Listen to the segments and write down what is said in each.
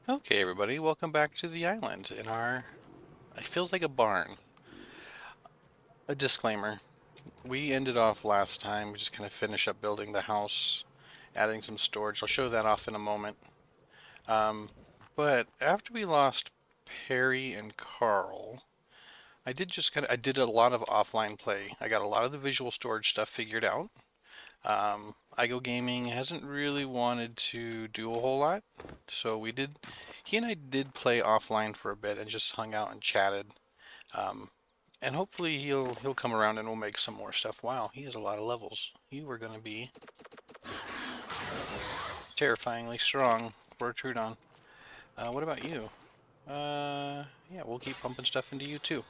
Okay, everybody, welcome back to the island in our, it feels like a barn. A disclaimer, we ended off last time, we just kind of finished up building the house, adding some storage. I'll show that off in a moment. Um, but after we lost Perry and Carl, I did a lot of offline play. I got a lot of the visual storage stuff figured out. IGO Gaming hasn't really wanted to do a whole lot, so he and I did play offline for a bit and just hung out and chatted. Um, and hopefully he'll come around and we'll make some more stuff. Wow, he has a lot of levels. You are gonna be terrifyingly strong for a Trudon. What about you? Yeah, we'll keep pumping stuff into you too.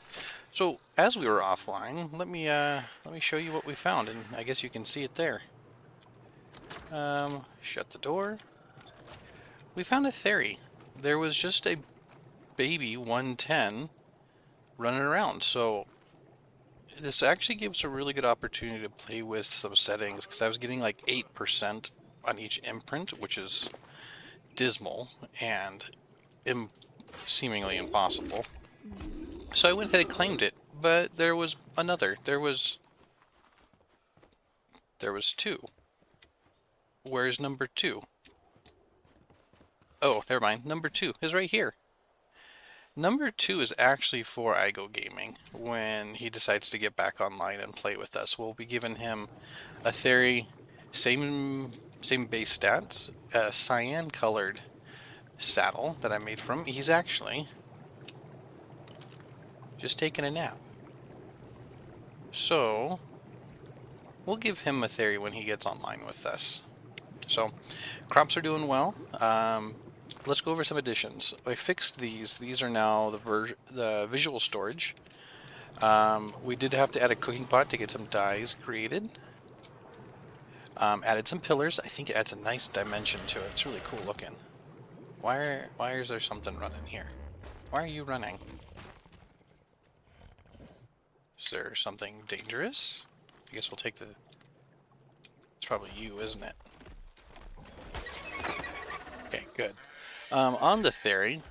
So as we were offline, let me show you what we found, and I guess you can see it there. Shut the door. We found a theory. There was just a baby 110 running around. So this actually gives a really good opportunity to play with some settings because I was getting like 8% on each imprint, which is dismal and seemingly impossible. So I went ahead and claimed it, but there was another. There was two. Where's number two? Oh, never mind. Number two is right here. Number two is actually for IGO Gaming. When he decides to get back online and play with us, we'll be giving him a theory, same base stats, a cyan colored saddle that I made from. He's actually just taking a nap. So we'll give him a theory when he gets online with us. So crops are doing well. Let's go over some additions. I fixed these. These are now the visual storage. We did have to add a cooking pot to get some dyes created. Added some pillars. I think it adds a nice dimension to it. It's really cool looking. Why is there something running here? Why are you running? Is there something dangerous? I guess we'll take the... It's probably you, isn't it? Okay, good. On the theory,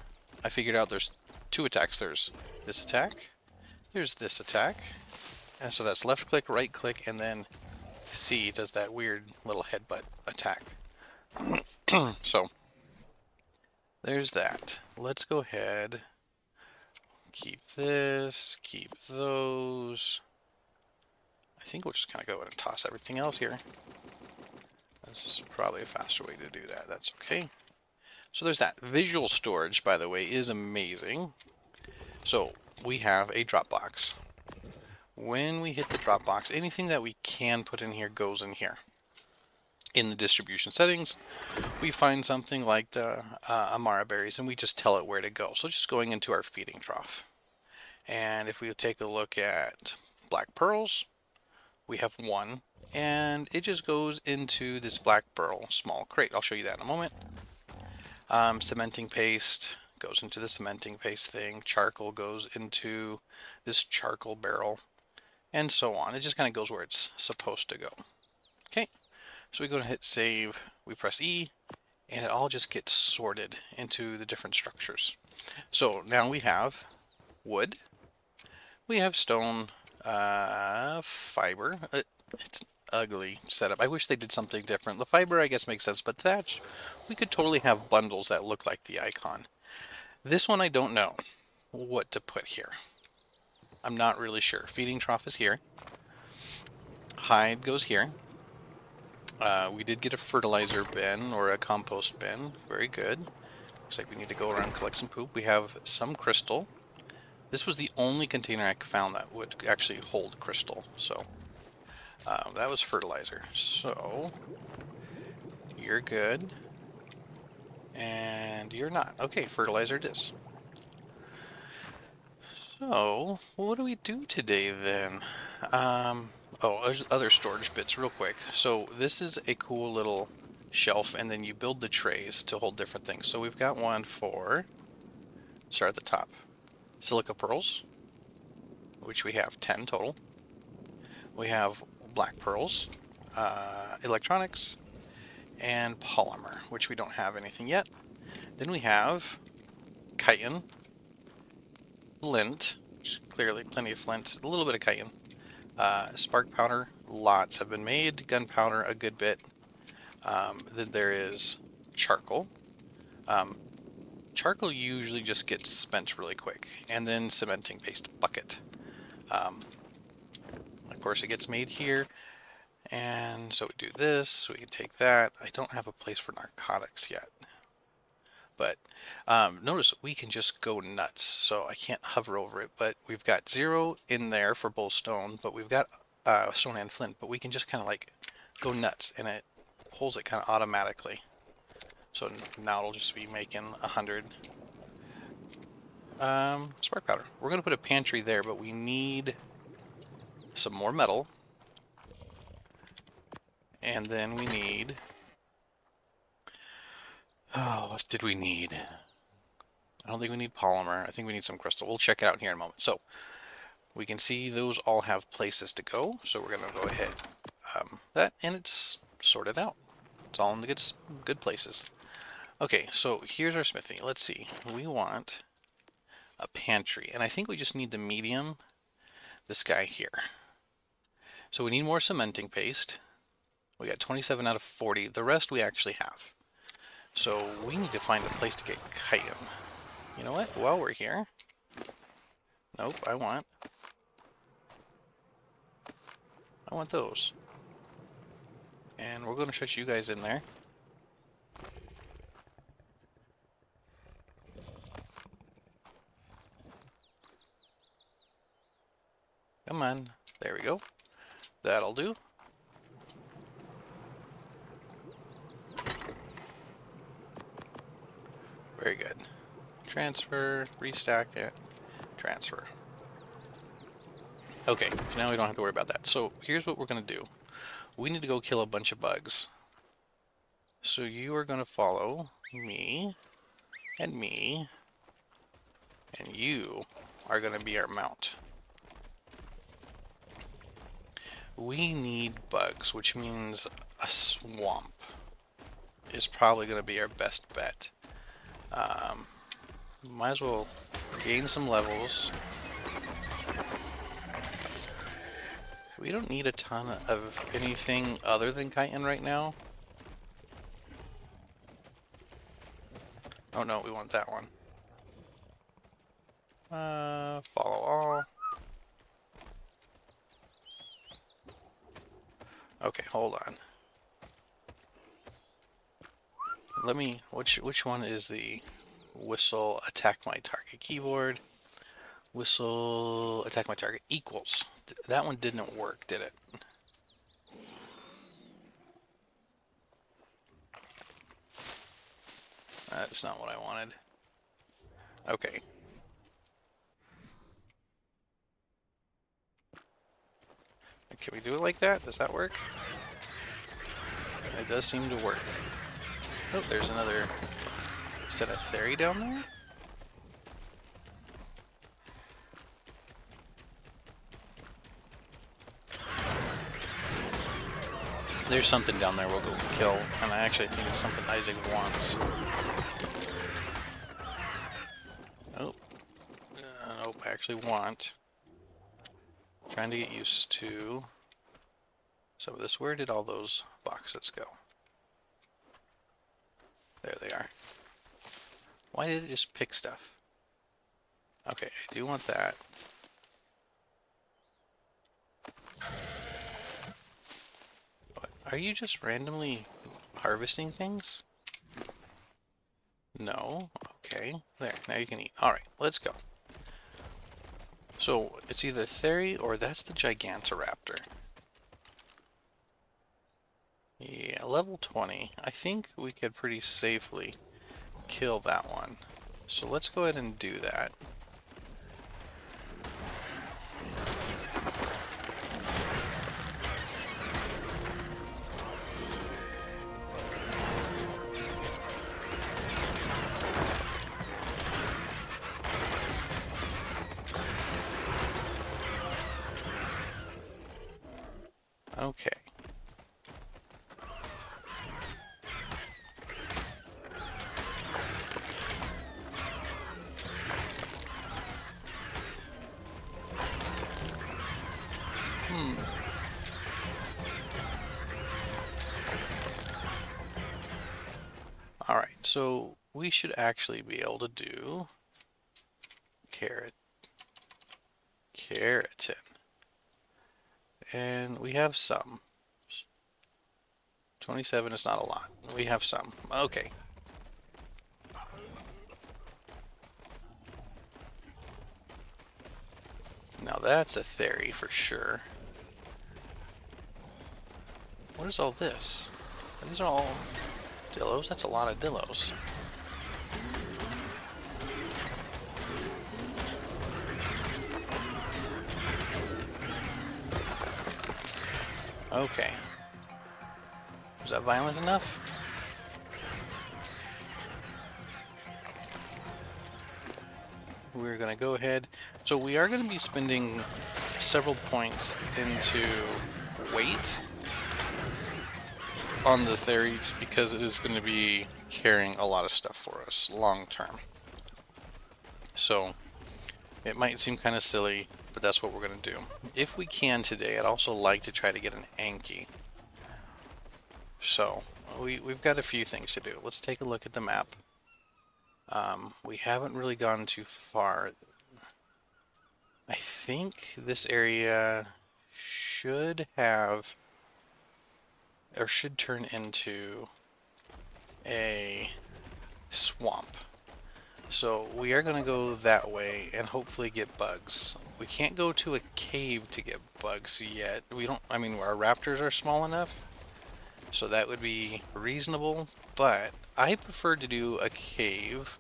I figured out there's two attacks. There's this attack. There's this attack. And so that's left click, right click, and then C does that weird little headbutt attack. So there's that. Let's go ahead. Keep this. Keep those. I think we'll just kind of go ahead and toss everything else here. This is probably a faster way to do that. That's okay. So there's that. Visual storage, by the way, is amazing. So we have a Dropbox. When we hit the Dropbox, anything that we can put in here goes in here. In the distribution settings, we find something like the Amara berries, and we just tell it where to go. So just going into our feeding trough. And if we take a look at black pearls, we have one, and it just goes into this black pearl small crate. I'll show you that in a moment. Cementing paste goes into the cementing paste thing. Charcoal goes into this charcoal barrel, and so on. It just kind of goes where it's supposed to go. Okay, so we go to hit save, we press E, and it all just gets sorted into the different structures. So now we have wood, we have stone, fiber. It's ugly setup. I wish they did something different. The fiber, I guess, makes sense, but thatch, we could totally have bundles that look like the icon. This one I don't know what to put here. I'm not really sure. Feeding trough is here. Hide goes here. We did get a fertilizer bin or a compost bin. Very good. Looks like we need to go around and collect some poop. We have some crystal. This was the only container I found that would actually hold crystal, so that was fertilizer. So you're good, and you're not. Okay, fertilizer it is. So what do we do today then? Oh, there's other storage bits real quick. So this is a cool little shelf, and then you build the trays to hold different things. So we've got one for, start at the top, silica pearls, which we have 10 total. We have black pearls, electronics, and polymer, which we don't have anything yet. Then we have chitin, flint, which clearly plenty of flint, a little bit of chitin, spark powder, lots have been made, gunpowder, a good bit. Then there is charcoal. Charcoal usually just gets spent really quick, and then cementing paste bucket. Of course, it gets made here, and so we do this. So we can take that. I don't have a place for narcotics yet, but notice we can just go nuts. So I can't hover over it, but we've got 0 in there for both stone, but we've got stone and flint. But we can just kind of like go nuts, and it pulls it kind of automatically. So now it'll just be making 100 spark powder. We're going to put a pantry there, but we need some more metal. And then we need... Oh, what did we need? I don't think we need polymer. I think we need some crystal. We'll check it out here in a moment. So we can see those all have places to go. So we're going to go ahead. And it's sorted out. It's all in the good places. Okay, so here's our smithy. Let's see. We want a pantry, and I think we just need the medium, this guy here. So we need more cementing paste. We got 27 out of 40. The rest we actually have. So we need to find a place to get chitin. You know what? While we're here... Nope, I want those. And we're going to shut you guys in there. Come on. There we go. That'll do. Very good. Transfer, restack it, transfer. Okay, so now we don't have to worry about that. So here's what we're going to do. We need to go kill a bunch of bugs. So you are going to follow me, and you are going to be our mount. We need bugs, which means a swamp is probably going to be our best bet. Might as well gain some levels. We don't need a ton of anything other than chitin right now. Oh no, we want that one. Follow all. Okay, hold on. Let me, which one is the whistle attack my target keyboard? Whistle attack my target equals. That one didn't work, did it? That's not what I wanted. Okay. Can we do it like that? Does that work? It does seem to work. Oh, there's another set of theory down there. There's something down there we'll go kill, and I actually think it's something Isaac wants. Oh. Nope, I actually want. Trying to get used to some of this. Where did all those boxes go? There they are. Why did it just pick stuff? Okay, I do want that. What? Are you just randomly harvesting things? No. Okay. There. Now you can eat. Alright, let's go. So, it's either Theri or that's the Gigantoraptor. Yeah, level 20. I think we could pretty safely kill that one. So let's go ahead and do that. Okay. Alright, so we should actually be able to do keratin. And we have some. 27 is not a lot. We have some. Okay. Now that's a theory for sure. What is all this? These are all dillos? That's a lot of dillos. Okay. Was that violent enough? We're going to go ahead. So we are going to be spending several points into weight on the theory because it is going to be carrying a lot of stuff for us long term. So it might seem kind of silly, but that's what we're going to do. If we can today, I'd also like to try to get an Anki. So we've got a few things to do. Let's take a look at the map. We haven't really gone too far. I think this area should have, or should turn into a swamp. So we are going to go that way and hopefully get bugs. We can't go to a cave to get bugs yet. We don't, I mean, our raptors are small enough, so that would be reasonable, but I prefer to do a cave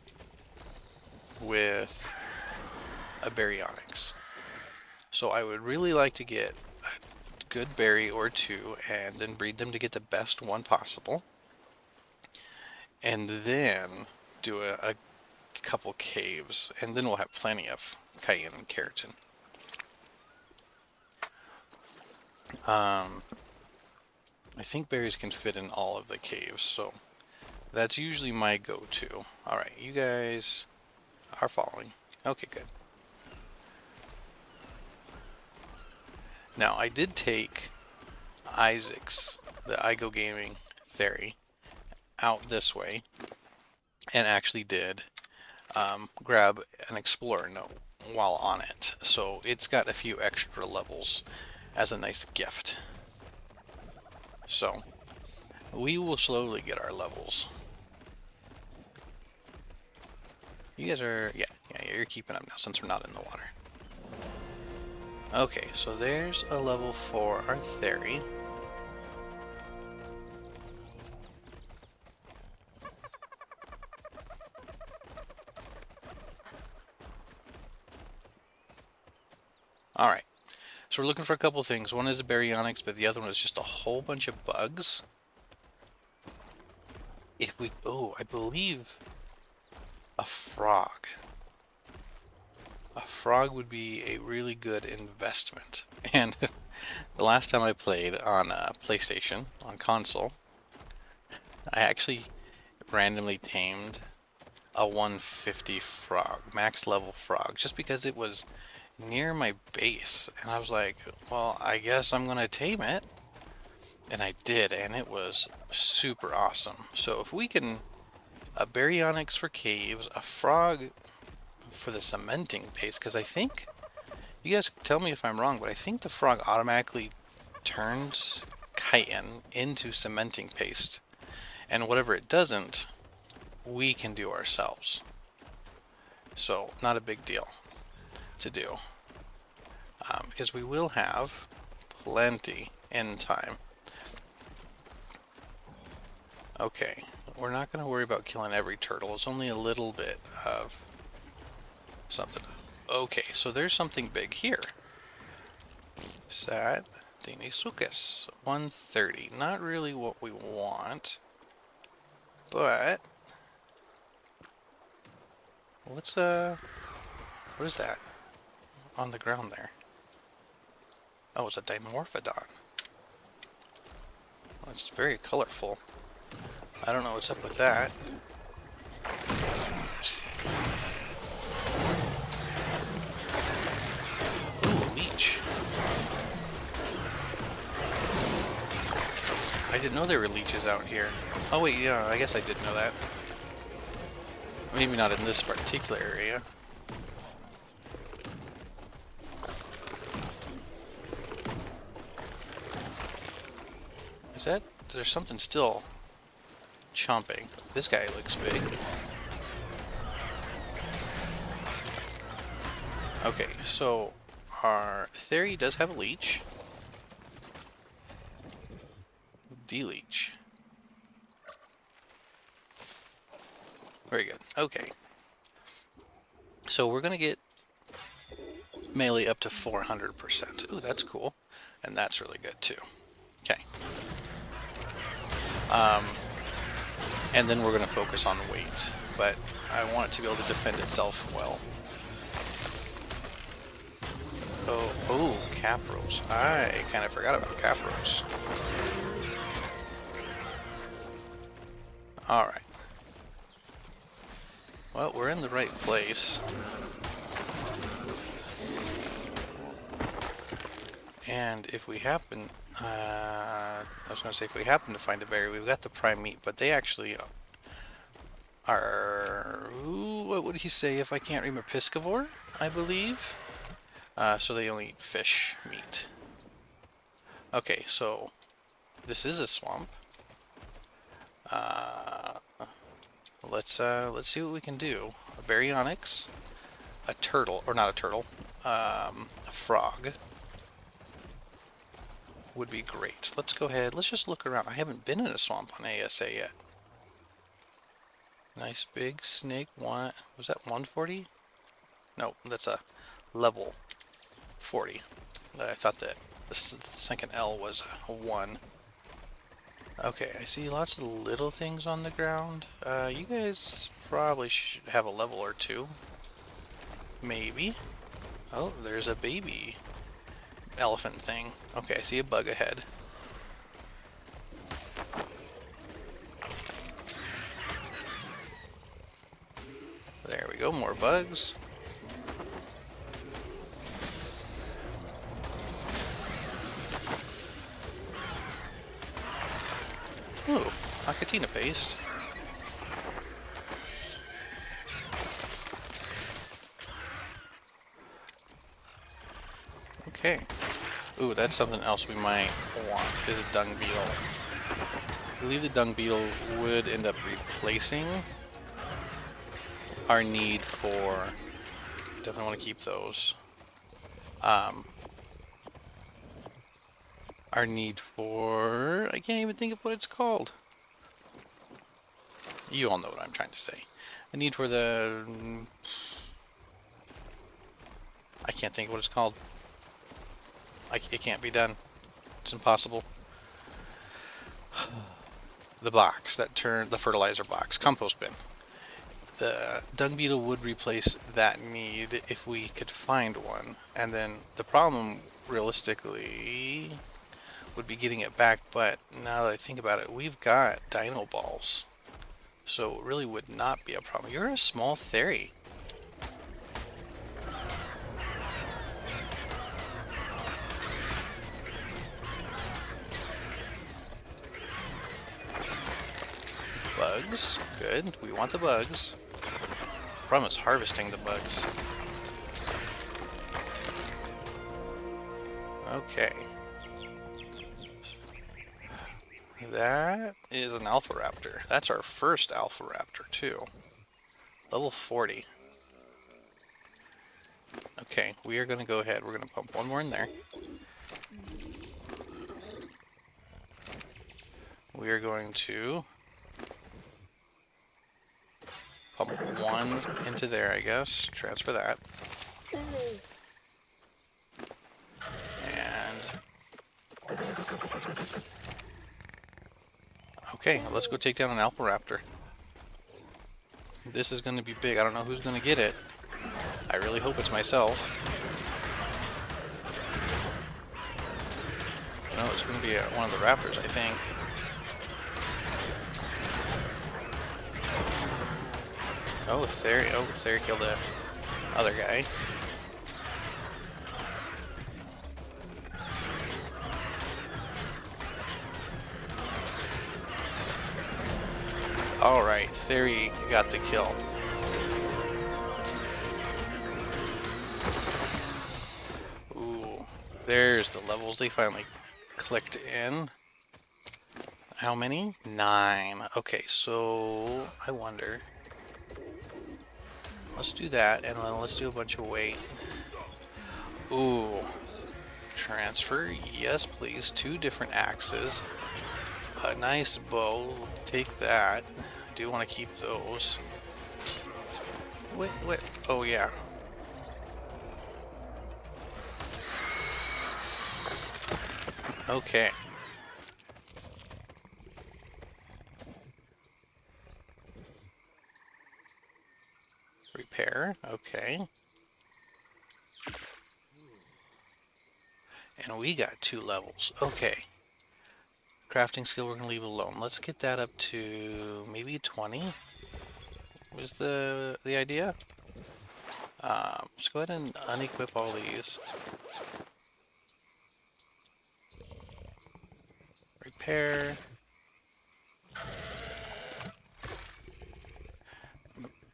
with a Baryonyx. So I would really like to get a good berry or two and then breed them to get the best one possible. And then do a couple caves, and then we'll have plenty of cayenne and keratin. I think berries can fit in all of the caves, so that's usually my go-to. Alright, you guys are following. Okay, good. Now, I did take Isaac's, the iGo Gaming theory, out this way, and actually did grab an Explorer note while on it. So it's got a few extra levels as a nice gift. So we will slowly get our levels. You guys are, yeah, you're keeping up now since we're not in the water. Okay, so there's a level for our theory. Alright, so we're looking for a couple things. One is a Baryonyx, but the other one is just a whole bunch of bugs. If we, oh, I believe a frog. A frog would be a really good investment. And the last time I played on PlayStation, on console, I actually randomly tamed a 150 frog, max level frog, just because it was near my base. And I was like, well, I guess I'm going to tame it. And I did, and it was super awesome. So if we can, a Baryonyx for caves, a frog for the cementing paste, because I think, you guys tell me if I'm wrong, but I think the frog automatically turns chitin into cementing paste, and whatever it doesn't, we can do ourselves. So not a big deal to do, because we will have plenty in time. Okay, we're not going to worry about killing every turtle. It's only a little bit of something. Okay, so there's something big here. Sat Denisukis 130. Not really what we want, but let's what is that on the ground there? Oh, it's a Dimorphodon. Oh, it's very colorful. I don't know what's up with that. Ooh, a leech. didn't know there were leeches out here. Oh wait, yeah, I guess I did know that. Maybe not in this particular area. Is that... There's something still chomping. This guy looks big. Okay, so our theory does have a leech. De-leech. Very good. Okay. So we're going to get melee up to 400%. Ooh, that's cool. And that's really good too. Okay. And then we're going to focus on weight. But I want it to be able to defend itself well. Oh, Capros. I kind of forgot about Capros. Alright. Well, we're in the right place. And if we happen... I was going to say if we happen to find a berry, we've got the prime meat, but they actually are... Ooh, what would he say if I can't remember? Piscivore, I believe? So they only eat fish meat. Okay, so this is a swamp. Let's see what we can do. A Baryonyx, a turtle, or not a turtle, a frog would be great. Let's go ahead. Let's just look around. I haven't been in a swamp on ASA yet. Nice big snake. Was that 140? No, that's a level 40. I thought that the second L was a 1. Okay, I see lots of little things on the ground. You guys probably should have a level or 2. Maybe. Oh, there's a baby elephant thing. Okay, I see a bug ahead. There we go, more bugs. Ooh, Acatina paste. Okay. Ooh, that's something else we might want, is a dung beetle. I believe the dung beetle would end up replacing our need for... Definitely want to keep those. Our need for... I can't even think of what it's called. You all know what I'm trying to say. The need for the... I can't think of what it's called. It can't be done. It's impossible. The box that turned... The fertilizer box. Compost bin. The dung beetle would replace that need if we could find one. And then the problem, realistically... would be getting it back, but now that I think about it, we've got Dino balls, so it really would not be a problem. You're a small theory. Bugs, good. We want the bugs. The problem is harvesting the bugs. Okay. That is an Alpha Raptor. That's our first Alpha Raptor, too. Level 40. Okay, we are going to go ahead. We're going to pump one more in there. We are going to pump one into there, I guess. Transfer that. And... okay, let's go take down an Alpha Raptor. This is going to be big. I don't know who's going to get it. I really hope it's myself. No, it's going to be one of the Raptors, I think. Oh, Theory killed the other guy. Alright, Theory got the kill. Ooh, there's the levels they finally clicked in. How many? 9. Okay, so I wonder. Let's do that, and then let's do a bunch of weight. Ooh. Transfer, yes please. 2 different axes. A nice bow, take that. I do want to keep those. Wait. Oh yeah. Okay. Repair, okay. And we got 2 levels. Okay. Crafting skill we're going to leave alone. Let's get that up to maybe 20. Was the idea? Let's go ahead and unequip all these. Repair.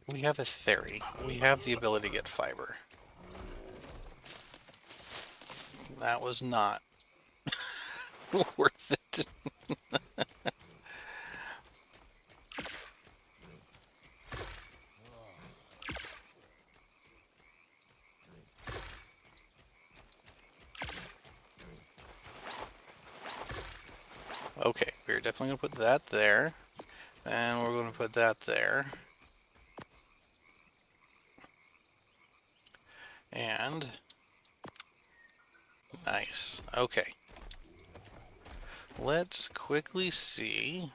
We have a theory. We have the ability to get fiber. That was not worth it. Okay, we're definitely going to put that there. And we're going to put that there. And nice. Okay. Let's quickly see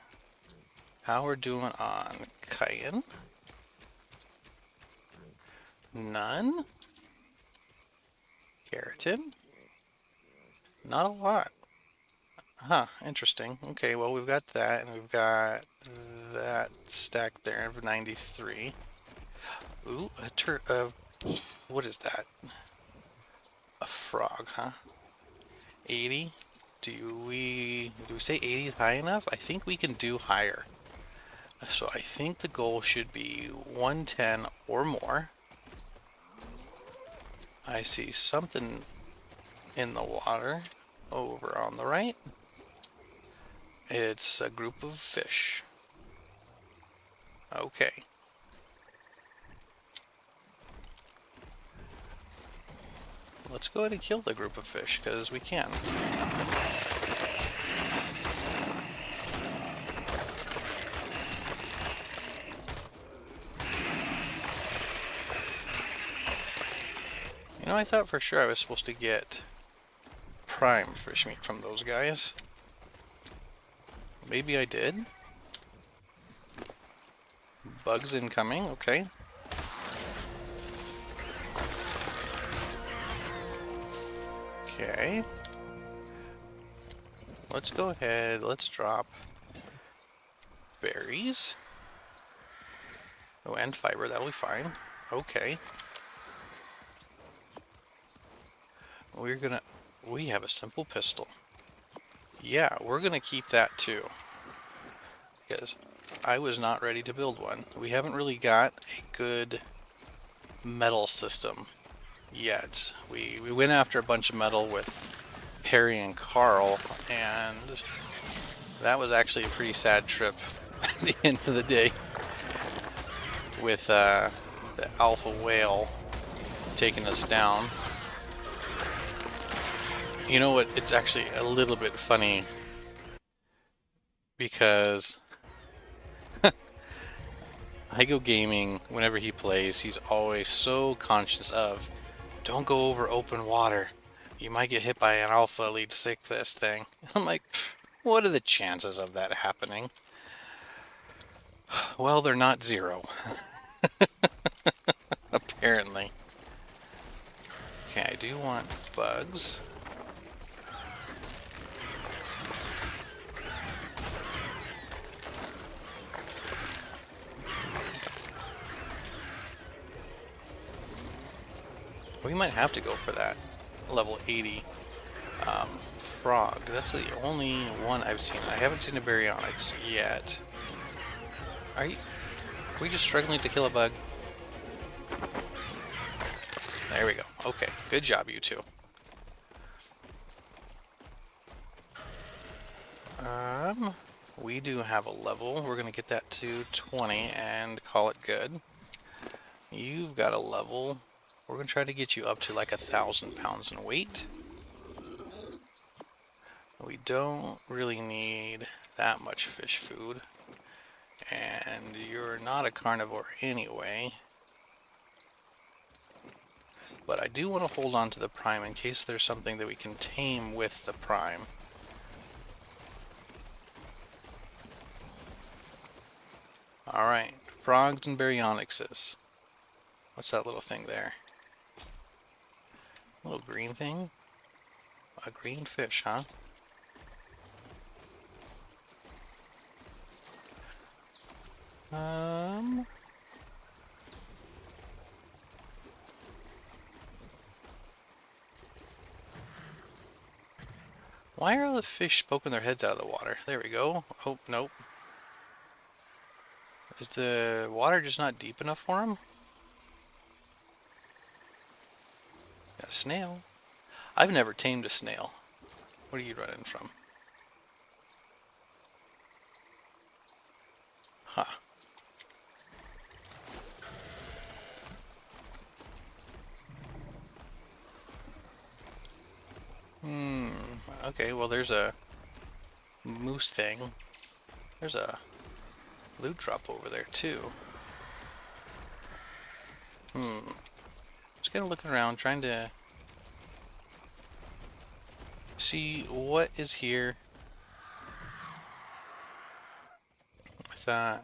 how we're doing on chitin. None. Keratin. Not a lot. Huh, interesting. Okay, well we've got that, and we've got that stacked there of 93. Ooh, what is that? A frog, huh? 80. Do we say 80 is high enough? I think we can do higher. So I think the goal should be 110 or more. I see something in the water over on the right. It's a group of fish. Okay. Let's go ahead and kill the group of fish, because we can. You know, I thought for sure I was supposed to get prime fish meat from those guys. Maybe I did. Bugs incoming, okay. Okay. Let's go ahead, let's drop berries. Oh, and fiber, that'll be fine. Okay. We have a simple pistol. Yeah, we're gonna keep that too. Because I was not ready to build one. We haven't really got a good metal system yet. We went after a bunch of metal with Perry and Carl, and that was actually a pretty sad trip at the end of the day, with the alpha whale taking us down. You know what, it's actually a little bit funny, because Hygo Gaming, whenever he plays, he's always so conscious of, don't go over open water. You might get hit by an alpha elite sick this thing. I'm like, what are the chances of that happening? Well, they're not 0. Apparently. Okay, I do want bugs. We might have to go for that. Level 80 frog. That's the only one I've seen. I haven't seen a Baryonyx yet. Are we just struggling to kill a bug? There we go. Okay, good job, you two. We do have a level. We're gonna get that to 20 and call it good. You've got a level. We're gonna try to get you up to like 1,000 pounds in weight. We don't really need that much fish food. And you're not a carnivore anyway. But I do want to hold on to the prime in case there's something that we can tame with the prime. Alright, frogs and baryonyxes. What's that little thing there? A little green thing? A green fish, huh? Why are the fish poking their heads out of the water? There we go. Oh, nope. Is the water just not deep enough for them? Got a snail. I've never tamed a snail. What are you running from? Huh. Okay, well there's a moose thing. There's a loot drop over there too. Just kind of looking around, trying to see what is here. I thought,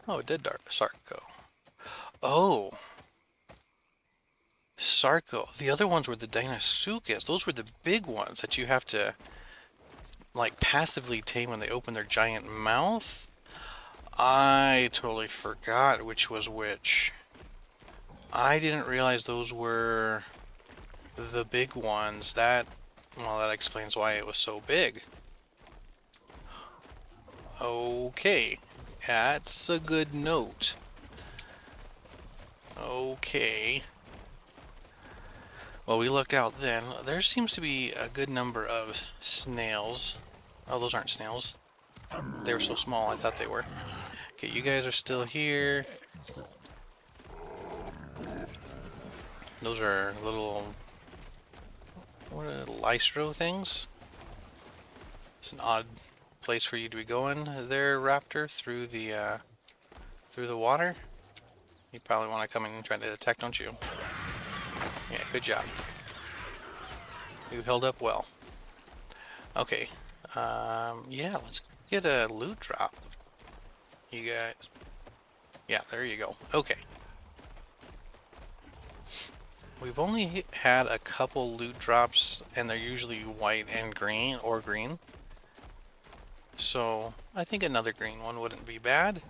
oh, it did Sarco. Oh, Sarco. The other ones were the Deinosuchus. Those were the big ones that you have to like passively tame when they open their giant mouth. I totally forgot which was which. I didn't realize those were the big ones. Well, that explains why it was so big. Okay, that's a good note. Okay. Well, we looked out then. There seems to be a good number of snails. Oh, those aren't snails. They were so small, I thought they were. Okay, you guys are still here. Those are little... what are lystro things? It's an odd place for you to be going there, Raptor, through the water. You probably want to come in and try to attack, don't you? Yeah, good job. You held up well. Okay. Yeah, let's get a loot drop. You guys. Yeah, there you go. Okay. We've only had a couple loot drops, and they're usually white and green, or green. So, I think another green one wouldn't be bad.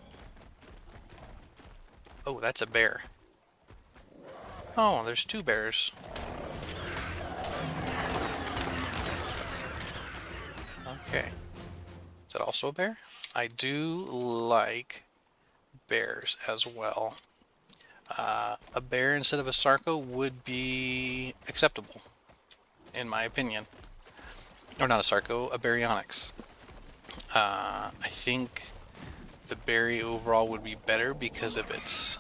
Oh, that's a bear. Oh, there's two bears. Okay. Is that also a bear? I do like bears as well. A bear instead of a Sarco would be acceptable, in my opinion. Or not a Sarco, a Baryonyx. I think the berry overall would be better because of its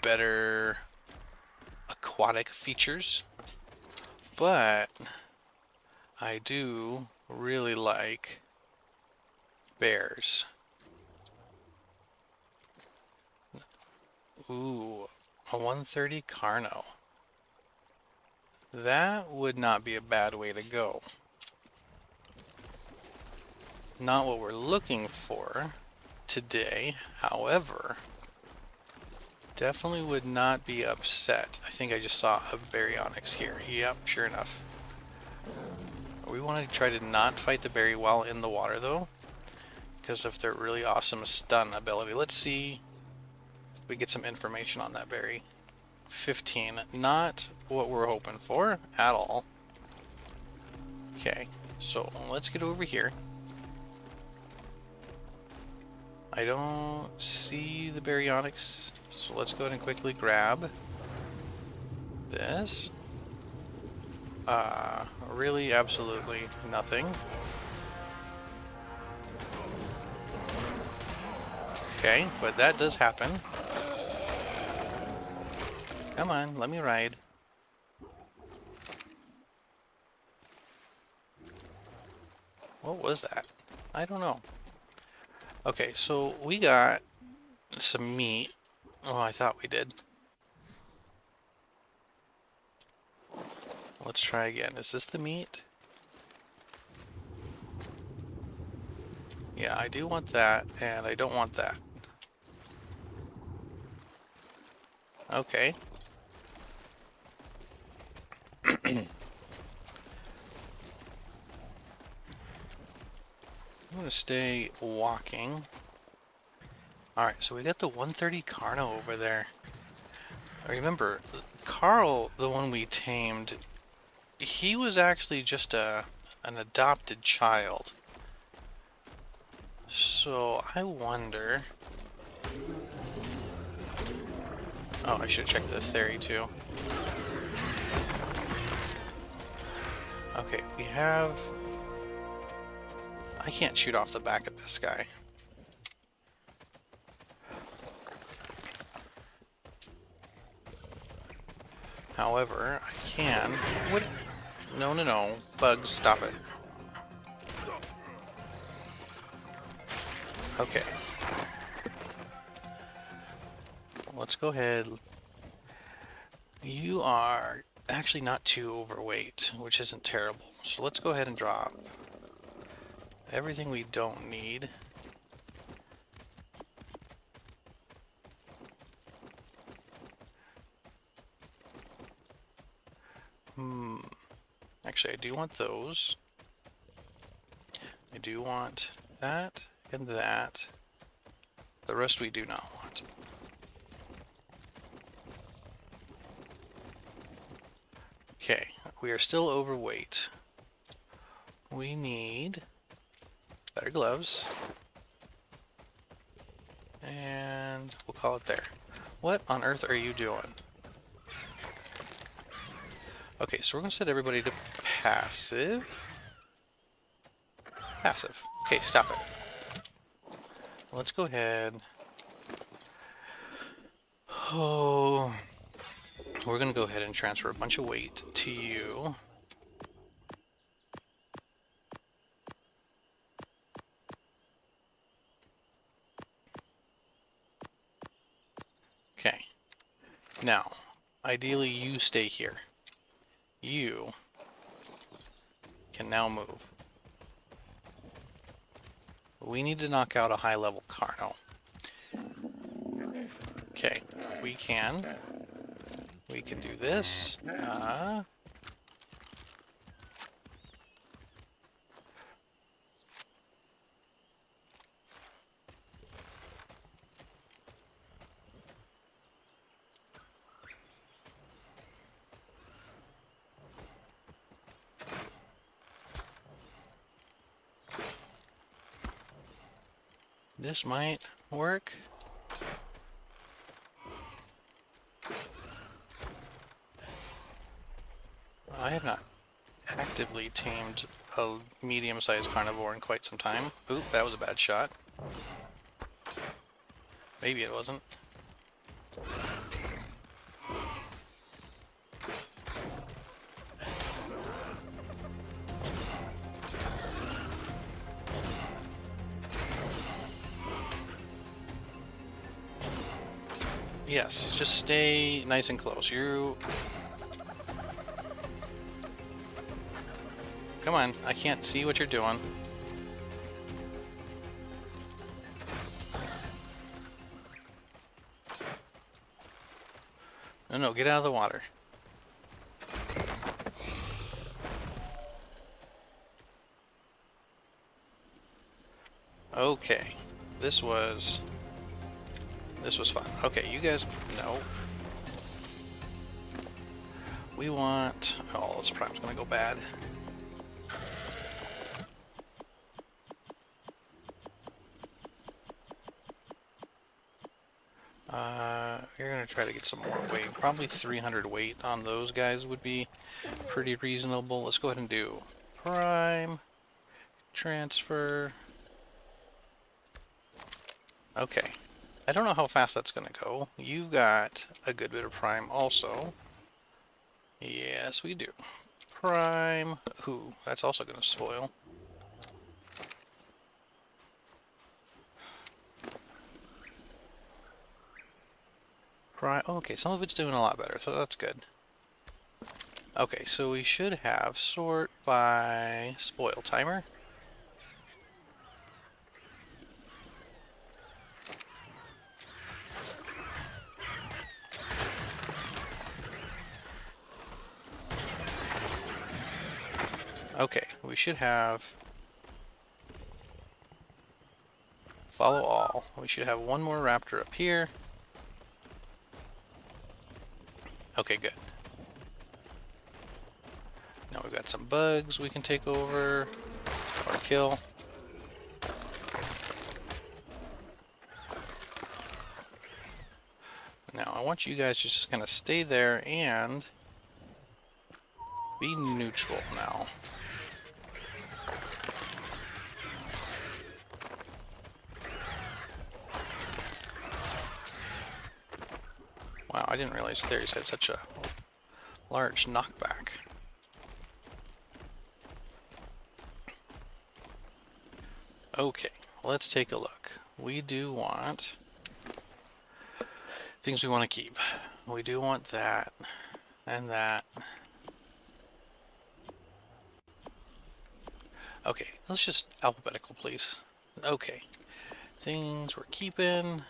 better aquatic features. But I do really like bears. Ooh, a 130 Carno. That would not be a bad way to go. Not what we're looking for today, however, definitely would not be upset. I think I just saw a Baryonyx here. Yep, sure enough. We want to try to not fight the berry while in the water though, because of their really awesome stun ability. Let's see if we get some information on that berry. 15, not what we're hoping for at all. Okay, so let's get over here. I don't see the Baryonyx, so let's go ahead and quickly grab this. Really, absolutely nothing. Okay, but that does happen. Come on, let me ride. What was that? I don't know. Okay, so we got some meat. Oh, I thought we did. Let's try again. Is this the meat? Yeah, I do want that, and I don't want that. Okay. I'm gonna stay walking. Alright, so we got the 130 Carno over there. Remember, Carl, the one we tamed, he was actually just an adopted child. So I wonder... Oh, I should check the theory too. Okay, we have... I can't shoot off the back of this guy. However, I can... What? No, no, no. Bugs, stop it. Okay. Let's go ahead. You are actually not too overweight, which isn't terrible. So let's go ahead and drop everything we don't need. Actually, I do want those. I do want that and that. The rest we do not want. Okay, we are still overweight. We need better gloves. And we'll call it there. What on earth are you doing? Okay, so we're going to set everybody to passive. Passive. Okay, stop it. Let's go ahead. Oh, we're going to go ahead and transfer a bunch of weight to you. Okay. Now, ideally you stay here. You can now move. We need to knock out a high-level Carno. Okay, we can do this. This might work. I have not actively tamed a medium-sized carnivore in quite some time. Oop, that was a bad shot. Maybe it wasn't. Yes, just stay nice and close. You... Come on, I can't see what you're doing. No, no, get out of the water. Okay, this was fun. Okay, you guys, no. We want, oh, this prime's gonna go bad. You're going to try to get some more weight. Probably 300 weight on those guys would be pretty reasonable. Let's go ahead and do prime, transfer. Okay. I don't know how fast that's going to go. You've got a good bit of prime also. Yes, we do. Prime. Ooh, that's also going to spoil. Prime. Okay, some of it's doing a lot better, so that's good. Okay, so we should have sort by spoil timer. Okay, we should have follow all. We should have one more raptor up here. Okay, good. Now we've got some bugs we can take over or kill. Now I want you guys to just kind of stay there and be neutral now. Wow, I didn't realize Theris had such a large knockback. Okay, let's take a look. We do want things we want to keep. We do want that and that. Okay, let's just alphabetical, please. Okay, things we're keeping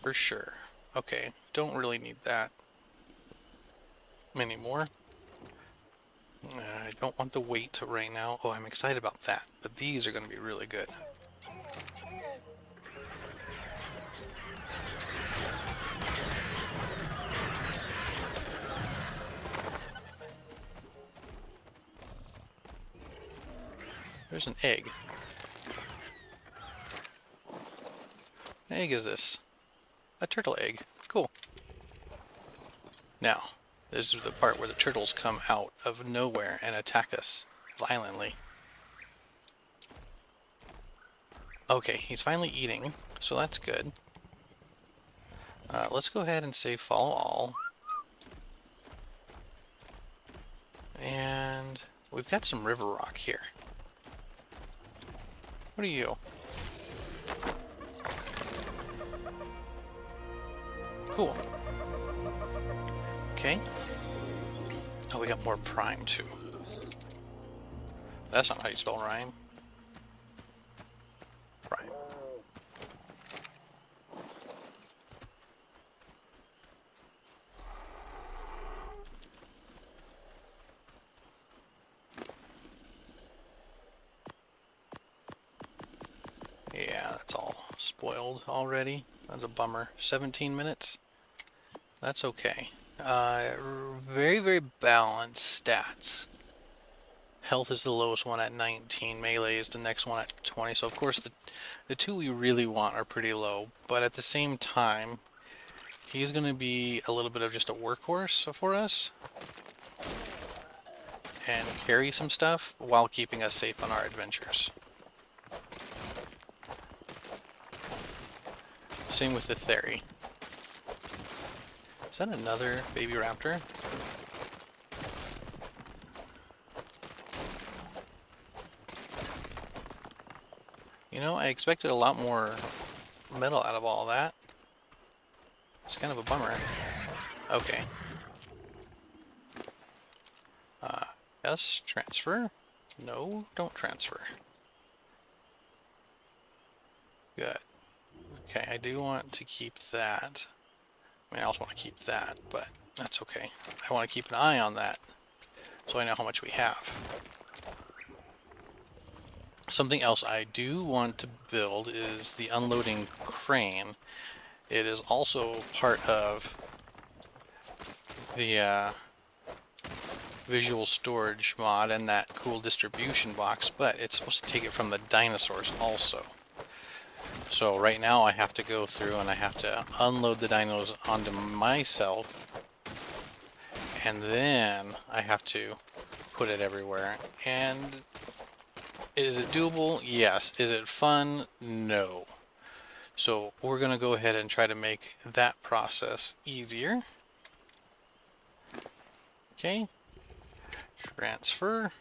for sure. Okay, don't really need that anymore. I don't want the weight right now. Oh, I'm excited about that, but these are going to be really good. There's an egg. What egg is this? A turtle egg. Cool. Now, this is the part where the turtles come out of nowhere and attack us violently. Okay, he's finally eating, so that's good. Let's go ahead and say follow all. And we've got some river rock here. What are you? Cool. Okay. Oh, we got more prime too. That's not how you spell rhyme. Prime. Yeah, that's all spoiled already. That's a bummer. 17 minutes. That's okay. Very, very balanced stats. Health is the lowest one at 19. Melee is the next one at 20. So of course the two we really want are pretty low. But at the same time, he's going to be a little bit of just a workhorse for us. And carry some stuff while keeping us safe on our adventures. Same with the Theri. Is that another baby raptor? You know, I expected a lot more metal out of all that. It's kind of a bummer. Okay. Yes, transfer. No, don't transfer. Good. Okay, I do want to keep that. I mean, I also want to keep that, but that's okay. I want to keep an eye on that so I know how much we have. Something else I do want to build is the unloading crane. It is also part of the visual storage mod and that cool distribution box, but it's supposed to take it from the dinosaurs also. So right now I have to go through and I have to unload the dinos onto myself, and then I have to put it everywhere. And is it doable? Yes. Is it fun? No. So we're going to go ahead and try to make that process easier. Okay. Transfer.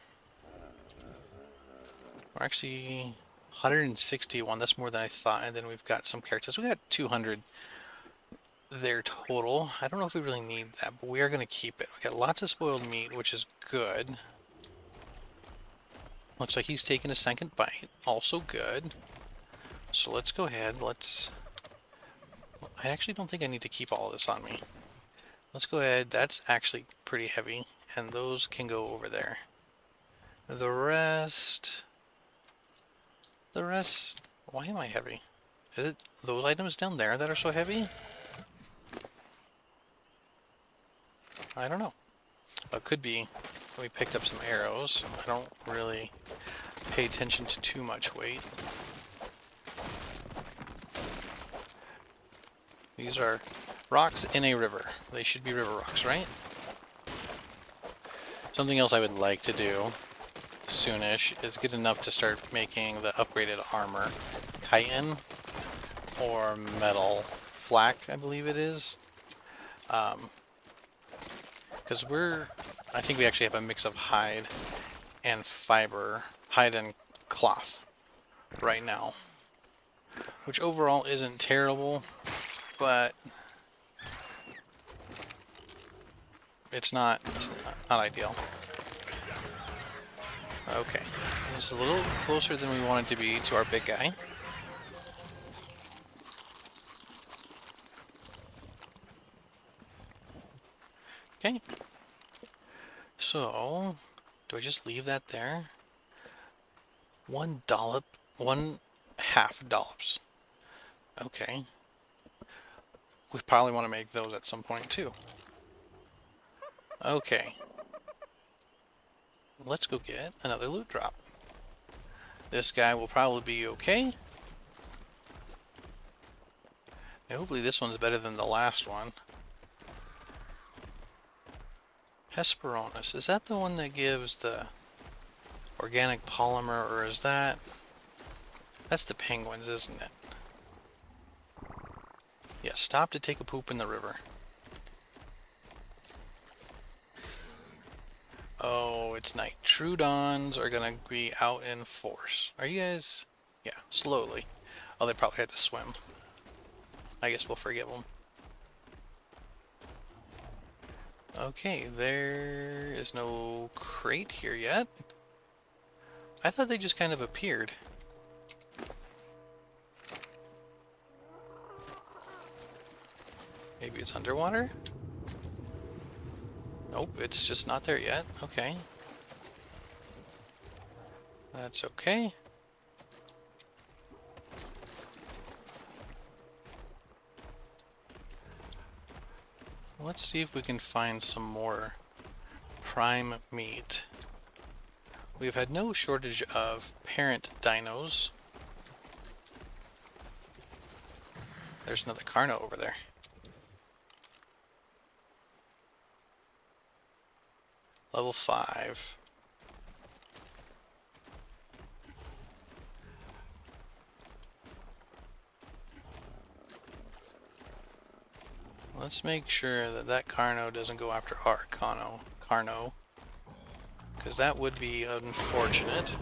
We're actually 161. That's more than I thought. And then we've got some characters. We got 200 there total. I don't know if we really need that, but we are going to keep it. We got lots of spoiled meat, which is good. Looks like he's taking a second bite. Also good. So let's go ahead. I actually don't think I need to keep all of this on me. Let's go ahead. That's actually pretty heavy, and those can go over there. The rest, why am I heavy? Is it those items down there that are so heavy? I don't know. It could be we picked up some arrows. I don't really pay attention to too much weight. These are rocks in a river. They should be river rocks, right? Something else I would like to do soonish is get enough to start making the upgraded armor. Chitin or metal flak, I believe it is. Because I think we actually have a mix of hide and fiber, hide and cloth right now, which overall isn't terrible, but it's not ideal. Okay, this is a little closer than we want it to be to our big guy. Okay, so do I just leave that there? 1 dollop, 1/2 dollops. Okay. We probably want to make those at some point too. Okay. Let's go get another loot drop. This guy will probably be okay. And hopefully this one's better than the last one. Hesperornis. Is that the one that gives the organic polymer, or is that... That's the penguins, isn't it? Yeah, stop to take a poop in the river. Oh, it's night. Troodons are gonna be out in force. Are you guys... Yeah, slowly. Oh, they probably had to swim. I guess we'll forgive them. Okay, there is no crate here yet. I thought they just kind of appeared. Maybe it's underwater? Nope, it's just not there yet. Okay. That's okay. Let's see if we can find some more prime meat. We've had no shortage of parent dinos. There's another Carno over there. Level 5. Let's make sure that that Carno doesn't go after our Carno. Because that would be unfortunate.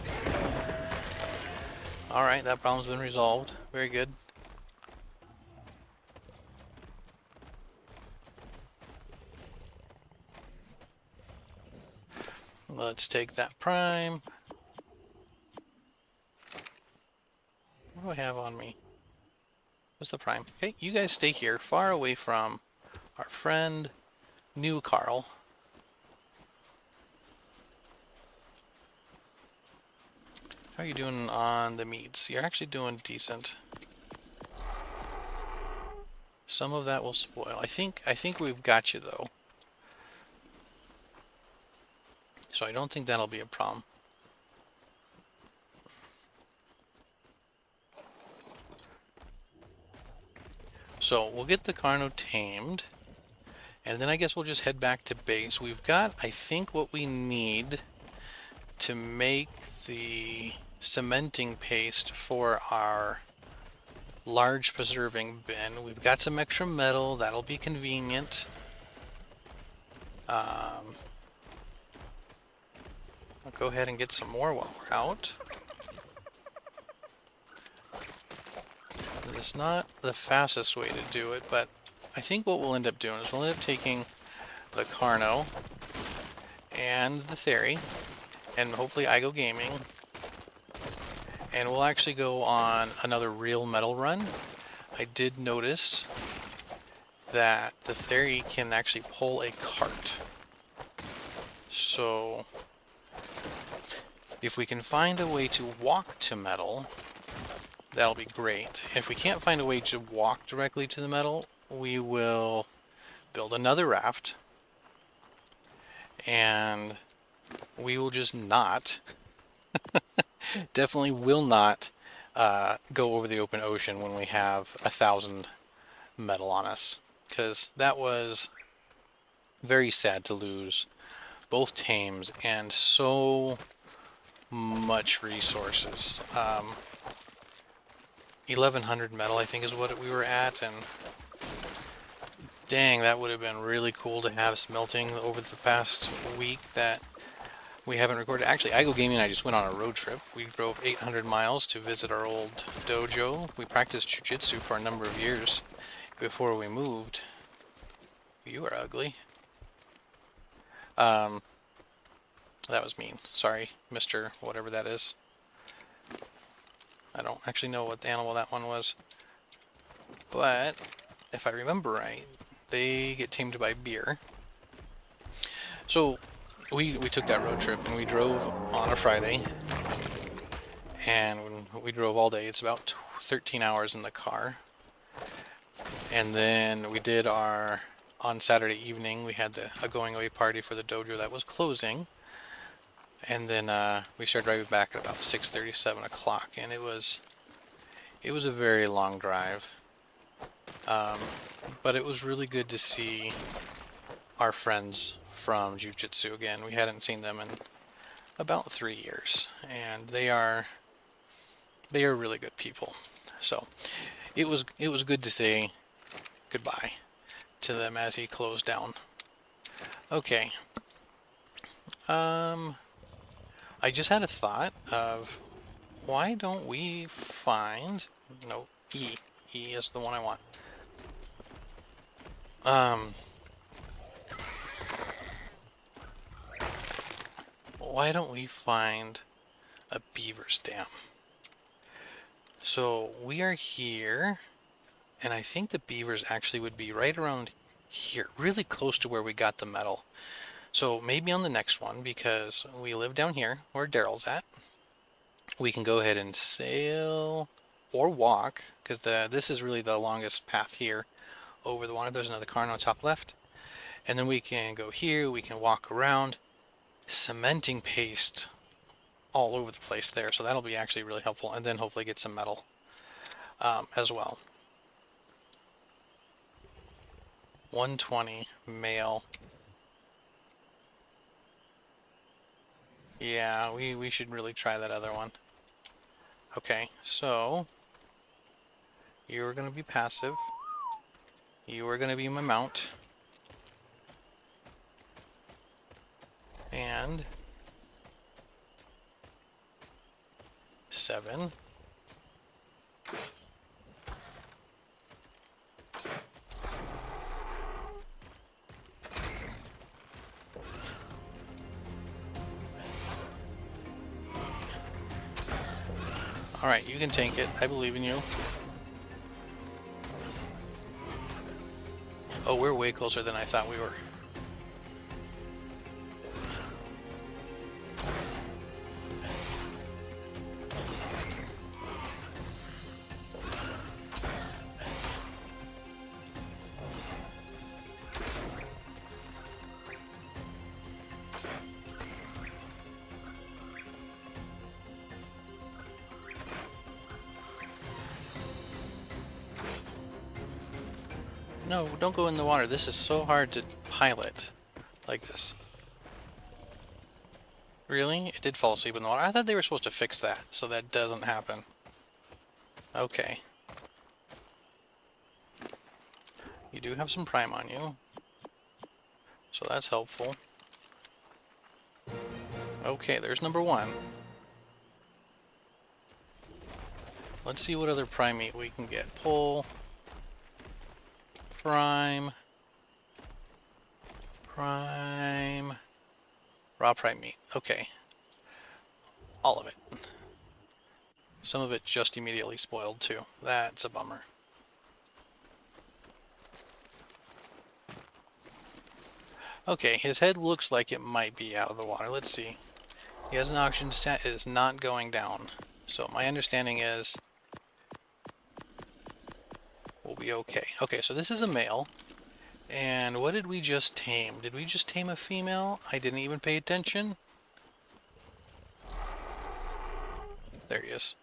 Alright, that problem's been resolved. Very good. Let's take that prime. What do I have on me? What's the prime? Okay, you guys stay here, far away from our friend, New Carl. How are you doing on the meats? You're actually doing decent. Some of that will spoil. I think we've got you though. So I don't think that'll be a problem. So we'll get the Carno tamed, and then I guess we'll just head back to base. We've got, I think, what we need to make the cementing paste for our large preserving bin. We've got some extra metal, that'll be convenient. I'll go ahead and get some more while we're out. It's not the fastest way to do it, but I think what we'll end up doing is we'll end up taking the Carno and the Theory, and hopefully IGO Gaming, and we'll actually go on another real metal run. I did notice that the Theory can actually pull a cart. So if we can find a way to walk to metal, that'll be great. If we can't find a way to walk directly to the metal, we will build another raft, and we will just not, definitely will not go over the open ocean when we have 1,000 metal on us, because that was very sad to lose both tames and so much resources. 1,100 metal, I think, is what we were at, and dang, that would have been really cool to have smelting over the past week that we haven't recorded. Actually, IGO Gaming and I just went on a road trip. We drove 800 miles to visit our old dojo. We practiced jiu-jitsu for a number of years before we moved. You are ugly. That was mean. Sorry, Mr. whatever that is. I don't actually know what animal that one was. But if I remember right, they get tamed by beer. So we took that road trip and we drove on a Friday, and we drove all day. It's about 13 hours in the car. And then we did on Saturday evening, we had a going away party for the dojo that was closing. And then we started driving back at about 6:30, 7 o'clock, and it was a very long drive. But it was really good to see our friends from Jiu-Jitsu again. We hadn't seen them in about 3 years, and they are really good people. So it was good to say goodbye to them as he closed down. Okay. I just had a thought of, why don't we find, no, E is the one I want. Why don't we find a beaver's dam? So we are here, and I think the beavers actually would be right around here, really close to where we got the metal. So maybe on the next one, because we live down here where Daryl's at, we can go ahead and sail or walk, because this is really the longest path here over the water. There's another car on the top left, and then we can go here, we can walk around, cementing paste all over the place there, so that'll be actually really helpful, and then hopefully get some metal as well. 120 male. Yeah, we should really try that other one. Okay, so you're going to be passive. You are going to be my mount. And 7. Alright, you can tank it. I believe in you. Oh, we're way closer than I thought we were. No, don't go in the water. This is so hard to pilot like this. Really? It did fall asleep in the water. I thought they were supposed to fix that, so that doesn't happen. Okay. You do have some prime on you, so that's helpful. Okay, there's number one. Let's see what other primate we can get. Pull. Prime. Prime. Raw prime meat. Okay. All of it. Some of it just immediately spoiled too. That's a bummer. Okay, his head looks like it might be out of the water. Let's see. He has an oxygen stat. It is not going down. So my understanding is we'll be okay. Okay, so this is a male. And what did we just tame? Did we just tame a female? I didn't even pay attention. There he is.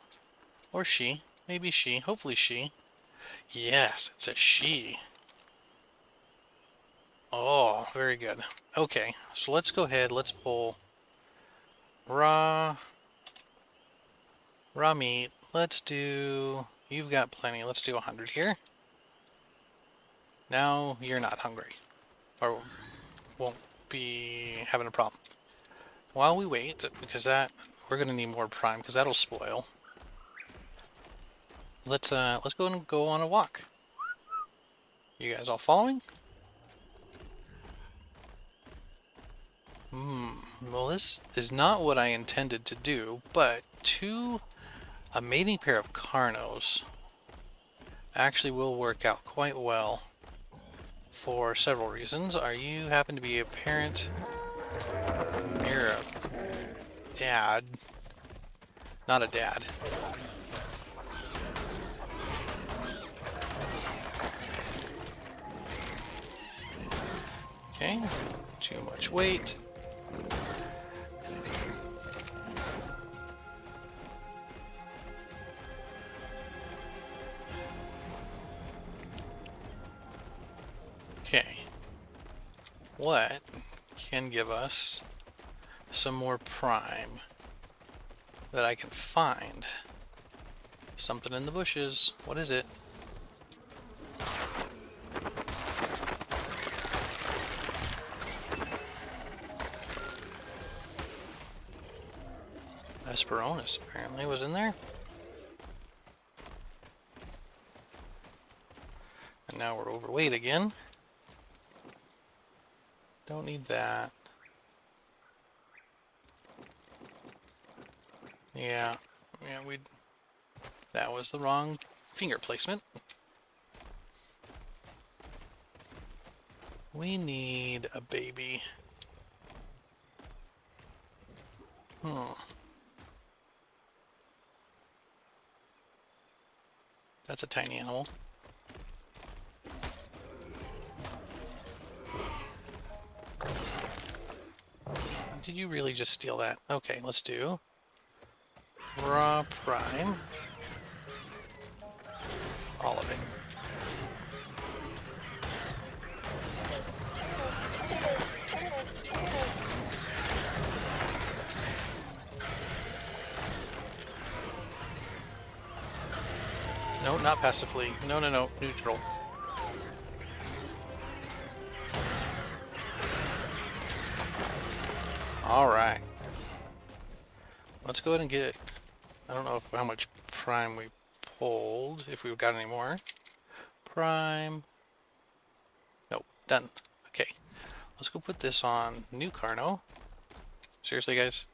Or she. Maybe she. Hopefully she. Yes, it's a she. Oh, very good. Okay, so let's go ahead. Let's pull raw meat. Let's do... You've got plenty. Let's do 100 here. Now you're not hungry. Or won't be having a problem. While we wait, because that... We're going to need more prime, because that'll spoil. Let's go and go on a walk. You guys all following? Well, this is not what I intended to do, but a mating pair of Carnos actually will work out quite well for several reasons. Are you happen to be a parent? You're a dad. Not a dad. Okay, too much weight. Okay, what can give us some more prime that I can find? Something in the bushes. What is it? Esperonus apparently was in there. And now we're overweight again. Don't need that. Yeah, that was the wrong finger placement. We need a baby. That's a tiny animal. Did you really just steal that? Okay, let's do raw prime. All of it. No, not passively. No, no, no. Neutral. Alright. Let's go ahead and get... I don't know how much prime we pulled, if we've got any more. Prime. Nope, done. Okay. Let's go put this on new Carno. Seriously, guys?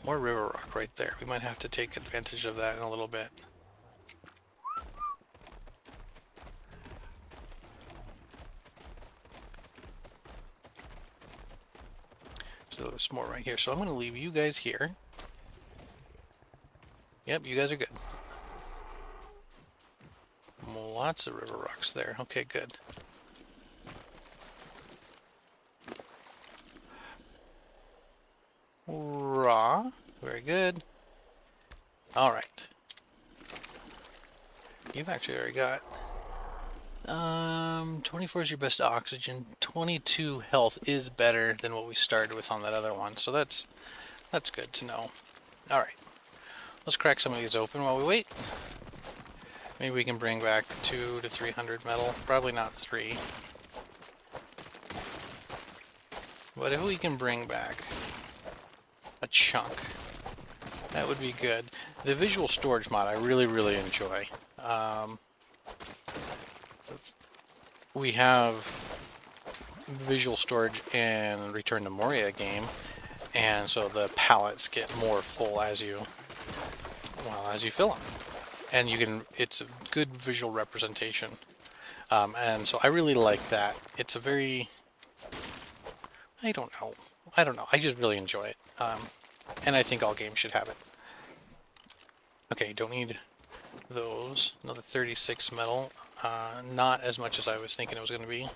More river rock right there. We might have to take advantage of that in a little bit. So there's more right here. So I'm going to leave you guys here. Yep, you guys are good. Lots of river rocks there. Okay, good. Raw. Very good. Alright. You've actually already got 24 is your best oxygen. 22 health is better than what we started with on that other one, so that's good to know. Alright. Let's crack some of these open while we wait. Maybe we can bring back 200 to 300 metal. Probably not 3. But if we can bring back a chunk, that would be good. The visual storage mod I really enjoy. We have visual storage in Return to Moria game, and so the palettes get more full as you fill them, and it's a good visual representation, and so I really like that. It's a very, I don't know, I just really enjoy it, and I think all games should have it. Okay, don't need those. Another 36 metal. Not as much as I was thinking it was going to be.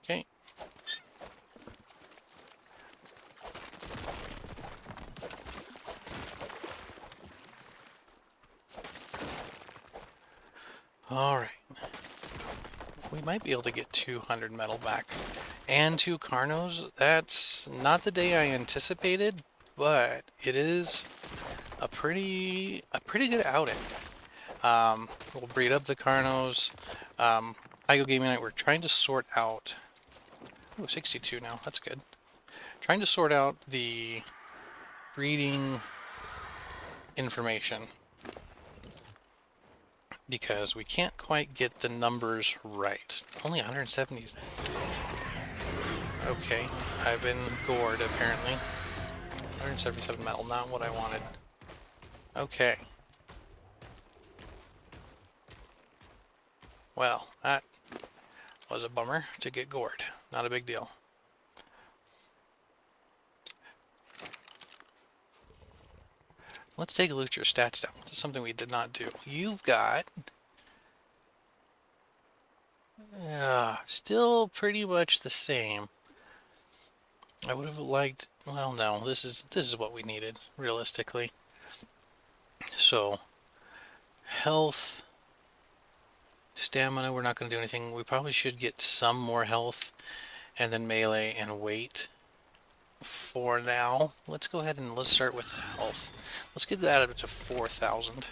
Okay. Alright. We might be able to get 200 metal back. And 2 Carnos. That's not the day I anticipated, but it is a pretty good outing. We'll breed up the Carnos. IGO Gaming Night, we're trying to sort out... Oh, 62 now. That's good. Trying to sort out the breeding information, because we can't quite get the numbers right. Only 170s. Okay, I've been gored apparently. 177 metal, not what I wanted. Okay. Well, that was a bummer to get gored. Not a big deal. Let's take a look at your stats down. This is something we did not do. You've got... still pretty much the same. I would have liked... Well, no, this is what we needed, realistically. So, health... Stamina, we're not going to do anything. We probably should get some more health, and then melee and weight for now. Let's go ahead and let's start with health. Let's get that up to 4,000.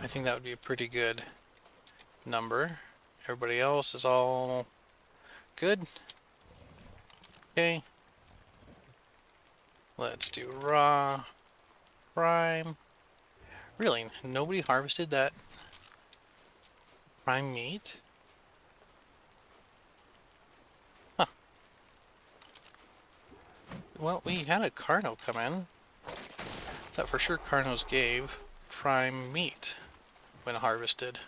I think that would be a pretty good number. Everybody else is all good. Okay. Let's do raw, prime. Really, nobody harvested that prime meat? Huh. Well, we had a Carno come in. Thought for sure Carnos gave prime meat when harvested.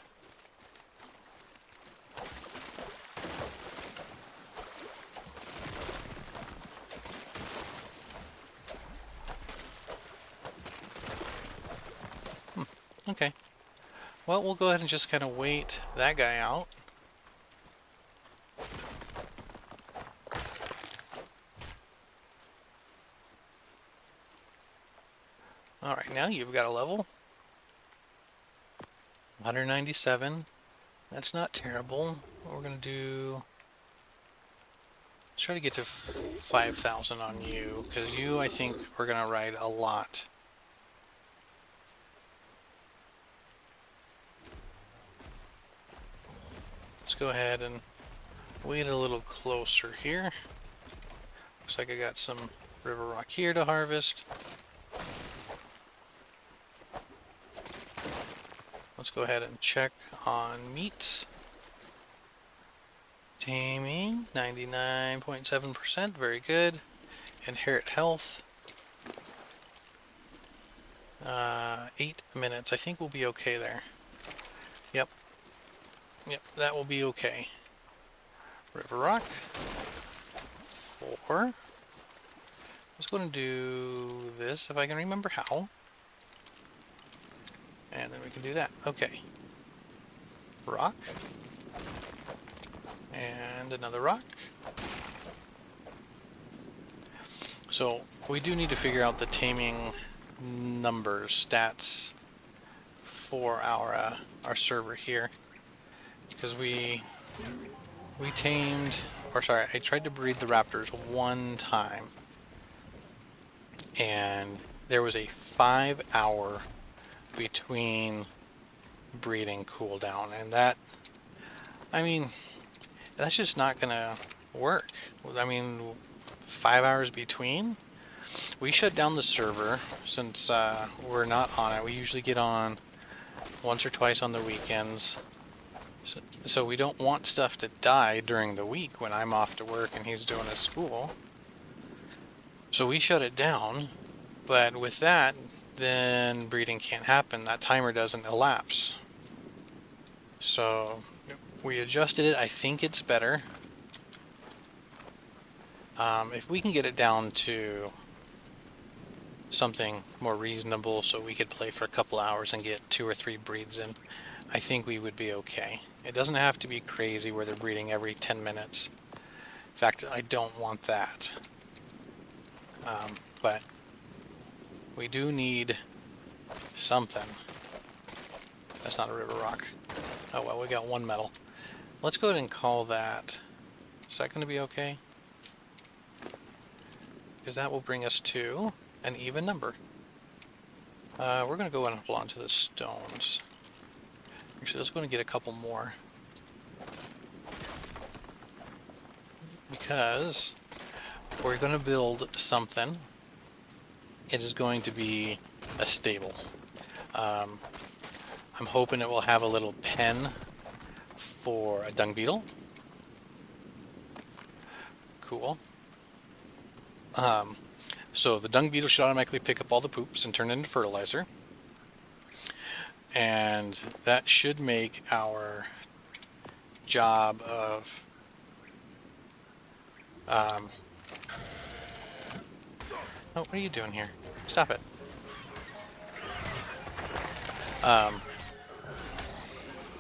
Okay. Well, we'll go ahead and just kind of wait that guy out. Alright, now you've got a level. 197. That's not terrible. What we're going to do... Let's try to get to 5,000 on you, because you, I think, are going to ride a lot. Let's go ahead and wait a little closer here. Looks like I got some river rock here to harvest. Let's go ahead and check on meats. Taming, 99.7%, very good. Inherit health. 8 minutes, I think we'll be okay there. Yep. Yep, that will be okay. River rock. 4. Let's go and do this if I can remember how. And then we can do that. Okay. Rock. And another rock. So we do need to figure out the taming numbers, stats for our server here, because we tamed, or sorry, I tried to breed the raptors one time, and there was a 5-hour between breeding cooldown, and that, I mean, that's just not gonna work. I mean, 5 hours between? We shut down the server since we're not on it. We usually get on once or twice on the weekends. So we don't want stuff to die during the week when I'm off to work and he's doing his school. So we shut it down, but with that, then breeding can't happen. That timer doesn't elapse. So we adjusted it. I think it's better. If we can get it down to something more reasonable so we could play for a couple hours and get 2 or 3 breeds in, I think we would be okay. It doesn't have to be crazy where they're breeding every 10 minutes. In fact, I don't want that. But we do need something. That's not a river rock. Oh well, we got 1 metal. Let's go ahead and call that. Is that going to be okay? Because that will bring us to an even number. We're going to go and hold on to the stones. Actually, let's go and get a couple more. Because we're going to build something. It is going to be a stable. I'm hoping it will have a little pen for a dung beetle. Cool. So the dung beetle should automatically pick up all the poops and turn it into fertilizer. And that should make our job of oh, what are you doing here? Stop it.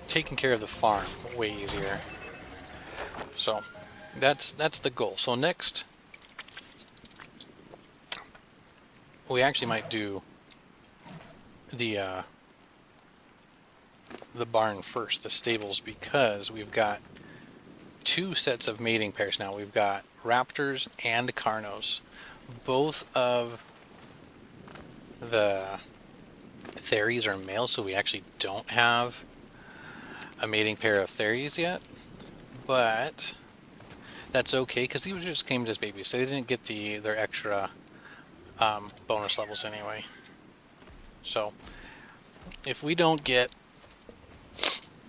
Taking care of the farm way easier. So that's the goal. So next, we actually might do the barn first, the stables, because we've got 2 sets of mating pairs now. We've got raptors and carnos. Both of the theries are male, so we actually don't have a mating pair of theries yet, but that's okay because these just came as babies, so they didn't get their extra bonus levels anyway. So if we don't get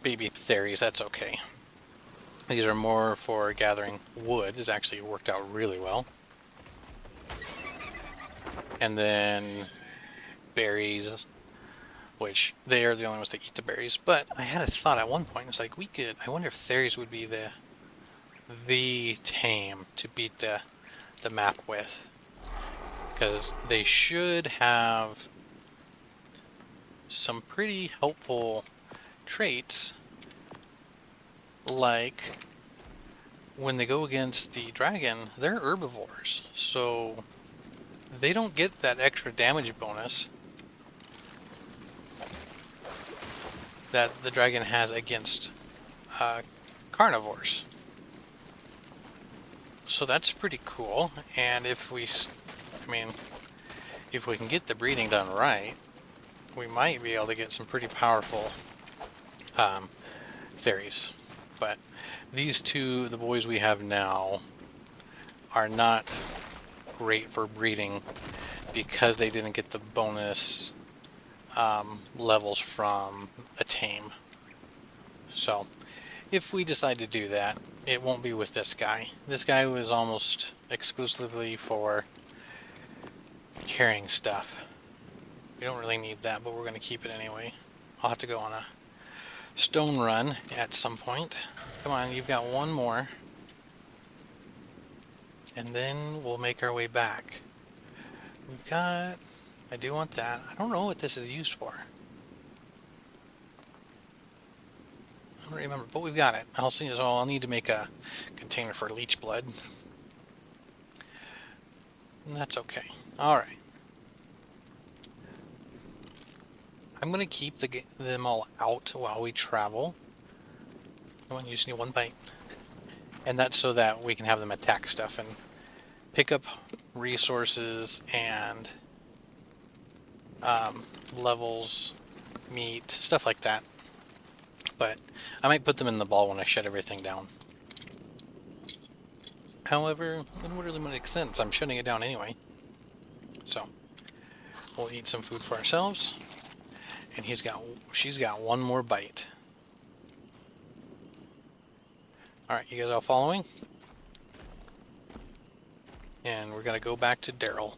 baby theries, that's okay. These are more for gathering wood. It's actually worked out really well. And then berries, which they are the only ones that eat the berries. But I had a thought at one point. It's like I wonder if theries would be the tame to beat the map with, because they should have some pretty helpful traits, like when they go against the dragon, they're herbivores, so they don't get that extra damage bonus that the dragon has against carnivores. So that's pretty cool. And if we can get the breeding done right, we might be able to get some pretty powerful theories. But these two, the boys we have now, are not great for breeding because they didn't get the bonus levels from a tame. So if we decide to do that, it won't be with this guy. This guy was almost exclusively for carrying stuff. We don't really need that, but we're going to keep it anyway. I'll have to go on a stone run at some point. Come on, you've got one more. And then we'll make our way back. We've got... I do want that. I don't know what this is used for. I don't remember, but we've got it. I'll see. So I'll need to make a container for leech blood. And that's okay. Alright. I'm going to keep them all out while we travel. I want you just need one bite. And that's so that we can have them attack stuff and pick up resources and levels, meat, stuff like that. But I might put them in the ball when I shut everything down. However, it wouldn't really make sense. I'm shutting it down anyway. So, we'll eat some food for ourselves. And she's got one more bite. Alright, you guys all following? And we're going to go back to Daryl.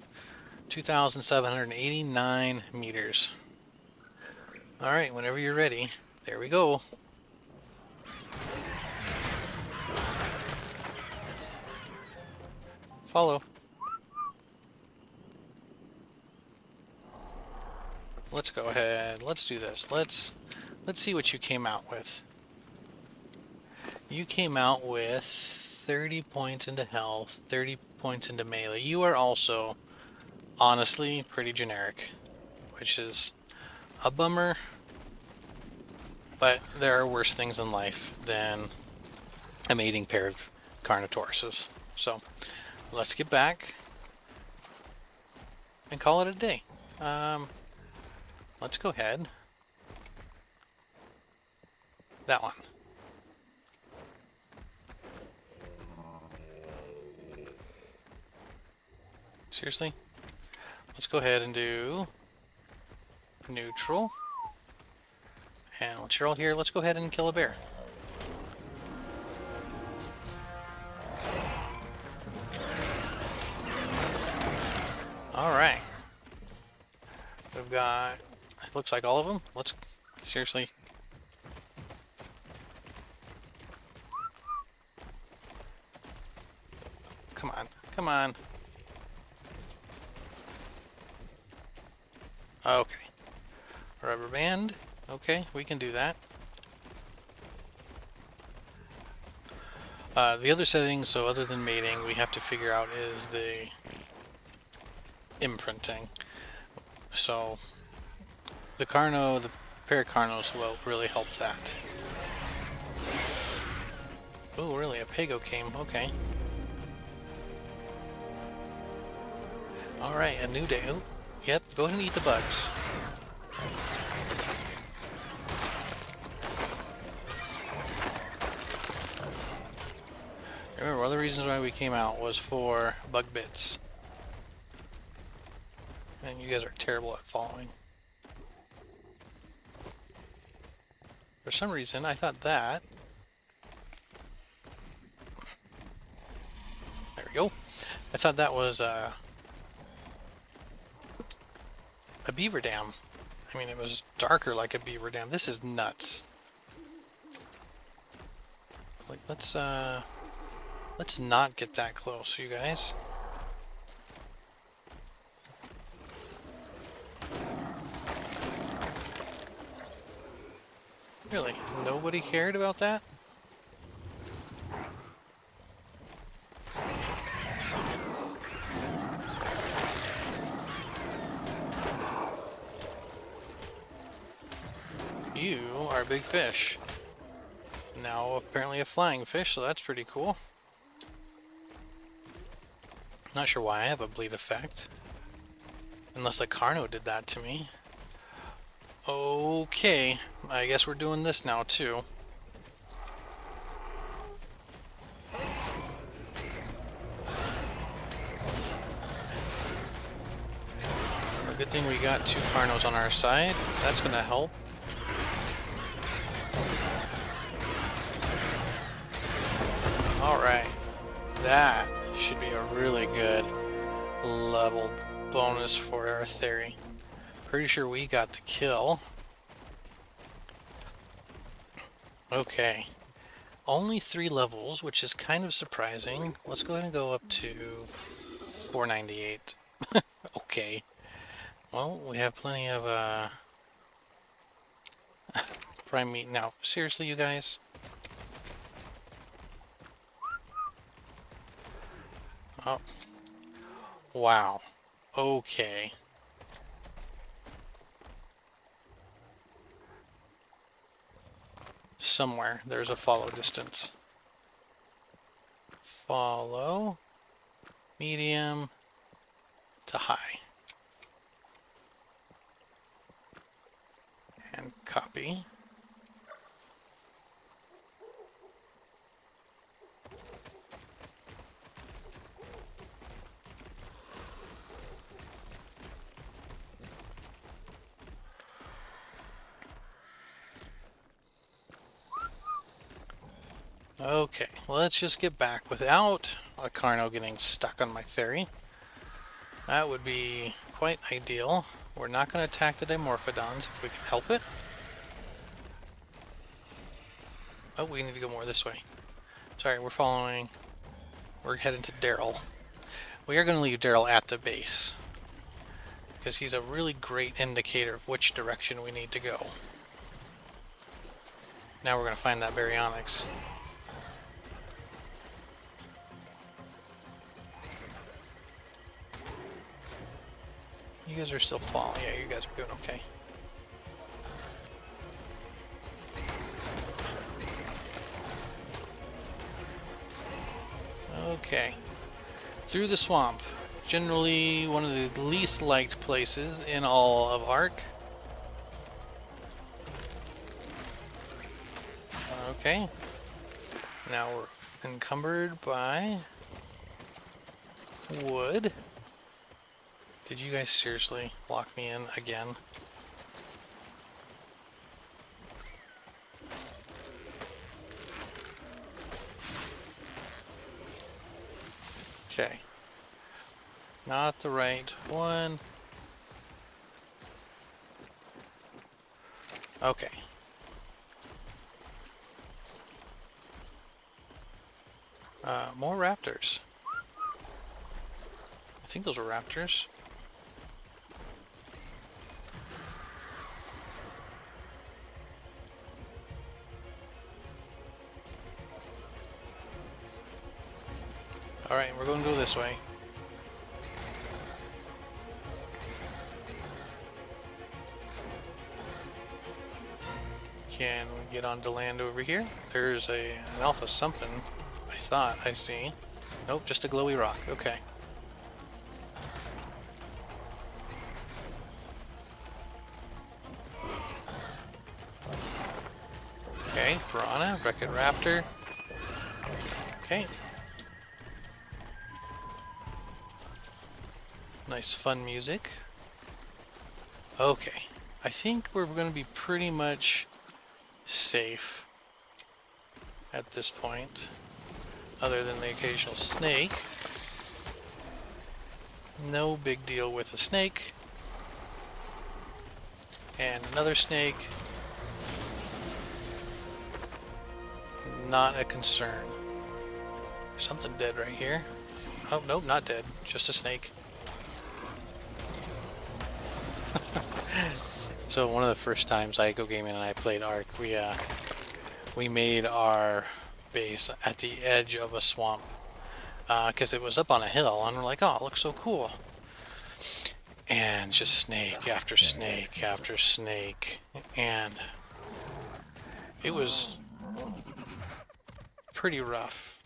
2,789 meters. Alright, whenever you're ready, there we go. Follow. Let's go ahead. Let's do this. Let's see what you came out with. You came out with 30 points into health, 30 points into melee. You are also, honestly, pretty generic, which is a bummer, but there are worse things in life than a mating pair of Carnotauruses. So, let's get back and call it a day. Let's go ahead. That one. Seriously? Let's go ahead and do neutral. And once you're all here, let's go ahead and kill a bear. Alright. We've got, it looks like all of them. Let's, seriously. Come on, come on. Okay. Rubber band. Okay, we can do that. The other settings, so other than mating, we have to figure out is the imprinting. So the pair of Carnos will really help that. Oh, really? A Pago came. Okay. Alright, a new day. Oh, yep, go ahead and eat the bugs. Remember, one of the reasons why we came out was for bug bits. And you guys are terrible at following. For some reason, I thought that... There we go. I thought that was a beaver dam. I mean, it was darker like a beaver dam. This is nuts. Like, let's not get that close, you guys. Really? Nobody cared about that? You are a big fish. Now apparently a flying fish, so that's pretty cool. Not sure why I have a bleed effect. Unless the Carno did that to me. Okay, I guess we're doing this now too. A good thing we got 2 Carnos on our side. That's gonna help. Alright, that should be a really good level bonus for our theory. Pretty sure we got the kill. Okay. Only 3 levels, which is kind of surprising. Let's go ahead and go up to 498. Okay. Well, we have plenty of prime meat now. Seriously, you guys? Oh. Wow. Okay. Somewhere there's a follow distance. Follow. Medium to high. And copy. Okay, let's just get back without a Carno getting stuck on my theory. That would be quite ideal. We're not going to attack the Dimorphodons if we can help it. Oh, we need to go more this way. Sorry, we're following. We're heading to Daryl. We are going to leave Daryl at the base, because he's a really great indicator of which direction we need to go. Now we're going to find that Baryonyx. You guys are still falling. Yeah, you guys are doing okay. Okay. Through the swamp. Generally one of the least liked places in all of Ark. Okay. Now we're encumbered by wood. Did you guys seriously lock me in again? Okay. Not the right one. Okay. More raptors. I think those are raptors. Alright, we're going to go this way. Can we get onto land over here? There's an alpha something, I thought I see. Nope, just a glowy rock. Okay. Okay, piranha, Wreck-It Raptor. Okay. Nice fun music. Okay. I think we're going to be pretty much safe at this point, other than the occasional snake. No big deal with a snake. And another snake. Not a concern. Something dead right here. Oh, nope, not dead. Just a snake. So one of the first times I go gaming and I played Ark, we made our base at the edge of a swamp because it was up on a hill, and we're like, oh, it looks so cool. And just snake after snake after snake, and it was pretty rough.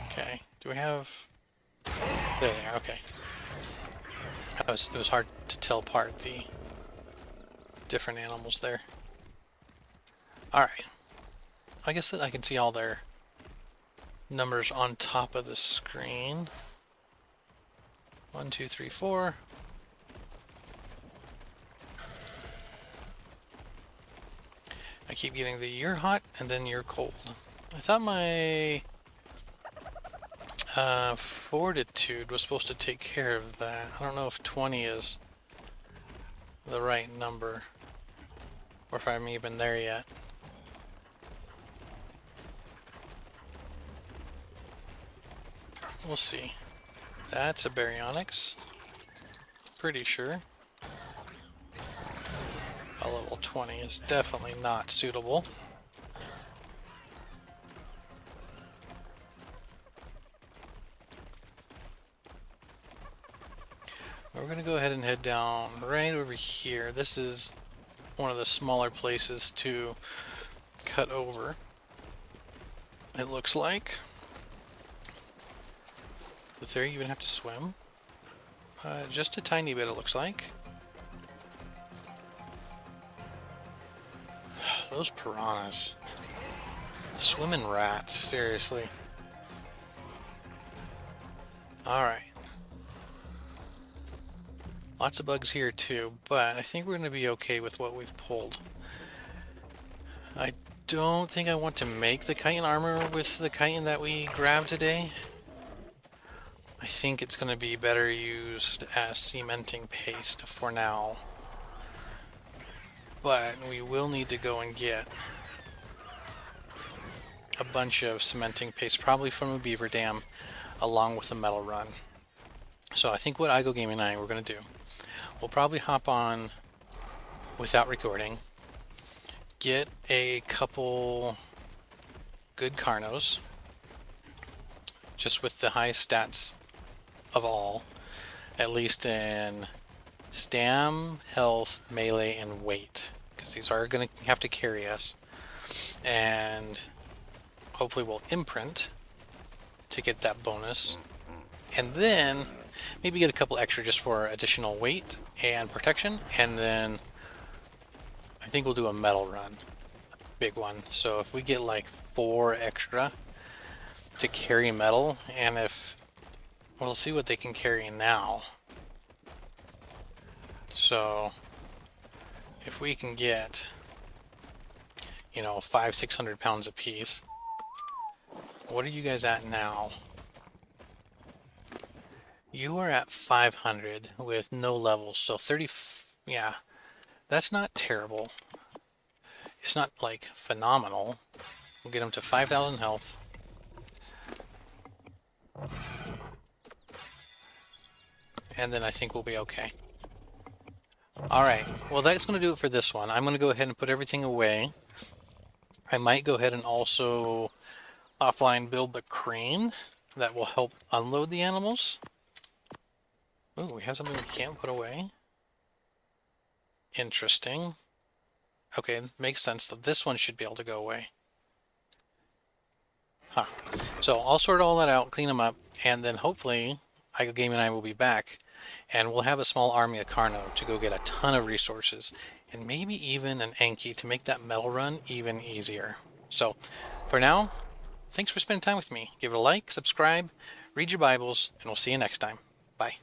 Okay, do we have? There they are. Okay. It was hard to tell apart the different animals there. Alright. I guess that I can see all their numbers on top of the screen. 1, 2, 3, 4. I keep getting the you're hot and then you're cold. I thought my fortitude was supposed to take care of that. I don't know if 20 is the right number, or if I'm even there yet. We'll see. That's a Baryonyx. Pretty sure. A level 20 is definitely not suitable. we're going to go ahead and head down right over here. This is one of the smaller places to cut over, it looks like. Does there even have to swim? Just a tiny bit, it looks like. Those piranhas. Swimming rats, seriously. Alright. Lots of bugs here too, but I think we're going to be okay with what we've pulled. I don't think I want to make the chitin armor with the chitin that we grabbed today. I think it's going to be better used as cementing paste for now. But we will need to go and get a bunch of cementing paste, probably from a beaver dam, along with a metal run. So I think what Igo Gaming and I we're going to do, we'll probably hop on without recording, get a couple good Carnos, just with the highest stats of all, at least in stam, health, melee, and weight, because these are going to have to carry us, and hopefully we'll imprint to get that bonus, and then maybe get a couple extra just for additional weight and protection, and then I think we'll do a metal run, a big one. So if we get like 4 extra to carry metal, and if we'll see what they can carry now. So if we can get, you know, 500-600 pounds a piece. What are you guys at now? You are at 500 with no levels, so 30, yeah, that's not terrible. It's not like phenomenal. We'll get them to 5,000 health. And then I think we'll be okay. Alright, well that's going to do it for this one. I'm going to go ahead and put everything away. I might go ahead and also offline build the crane that will help unload the animals. Ooh, we have something we can't put away. Interesting. Okay, makes sense that this one should be able to go away. Huh. So I'll sort all that out, clean them up, and then hopefully Igo Gaming and I will be back, and we'll have a small army of Carno to go get a ton of resources, and maybe even an Enki to make that metal run even easier. So, for now, thanks for spending time with me. Give it a like, subscribe, read your Bibles, and we'll see you next time. Bye.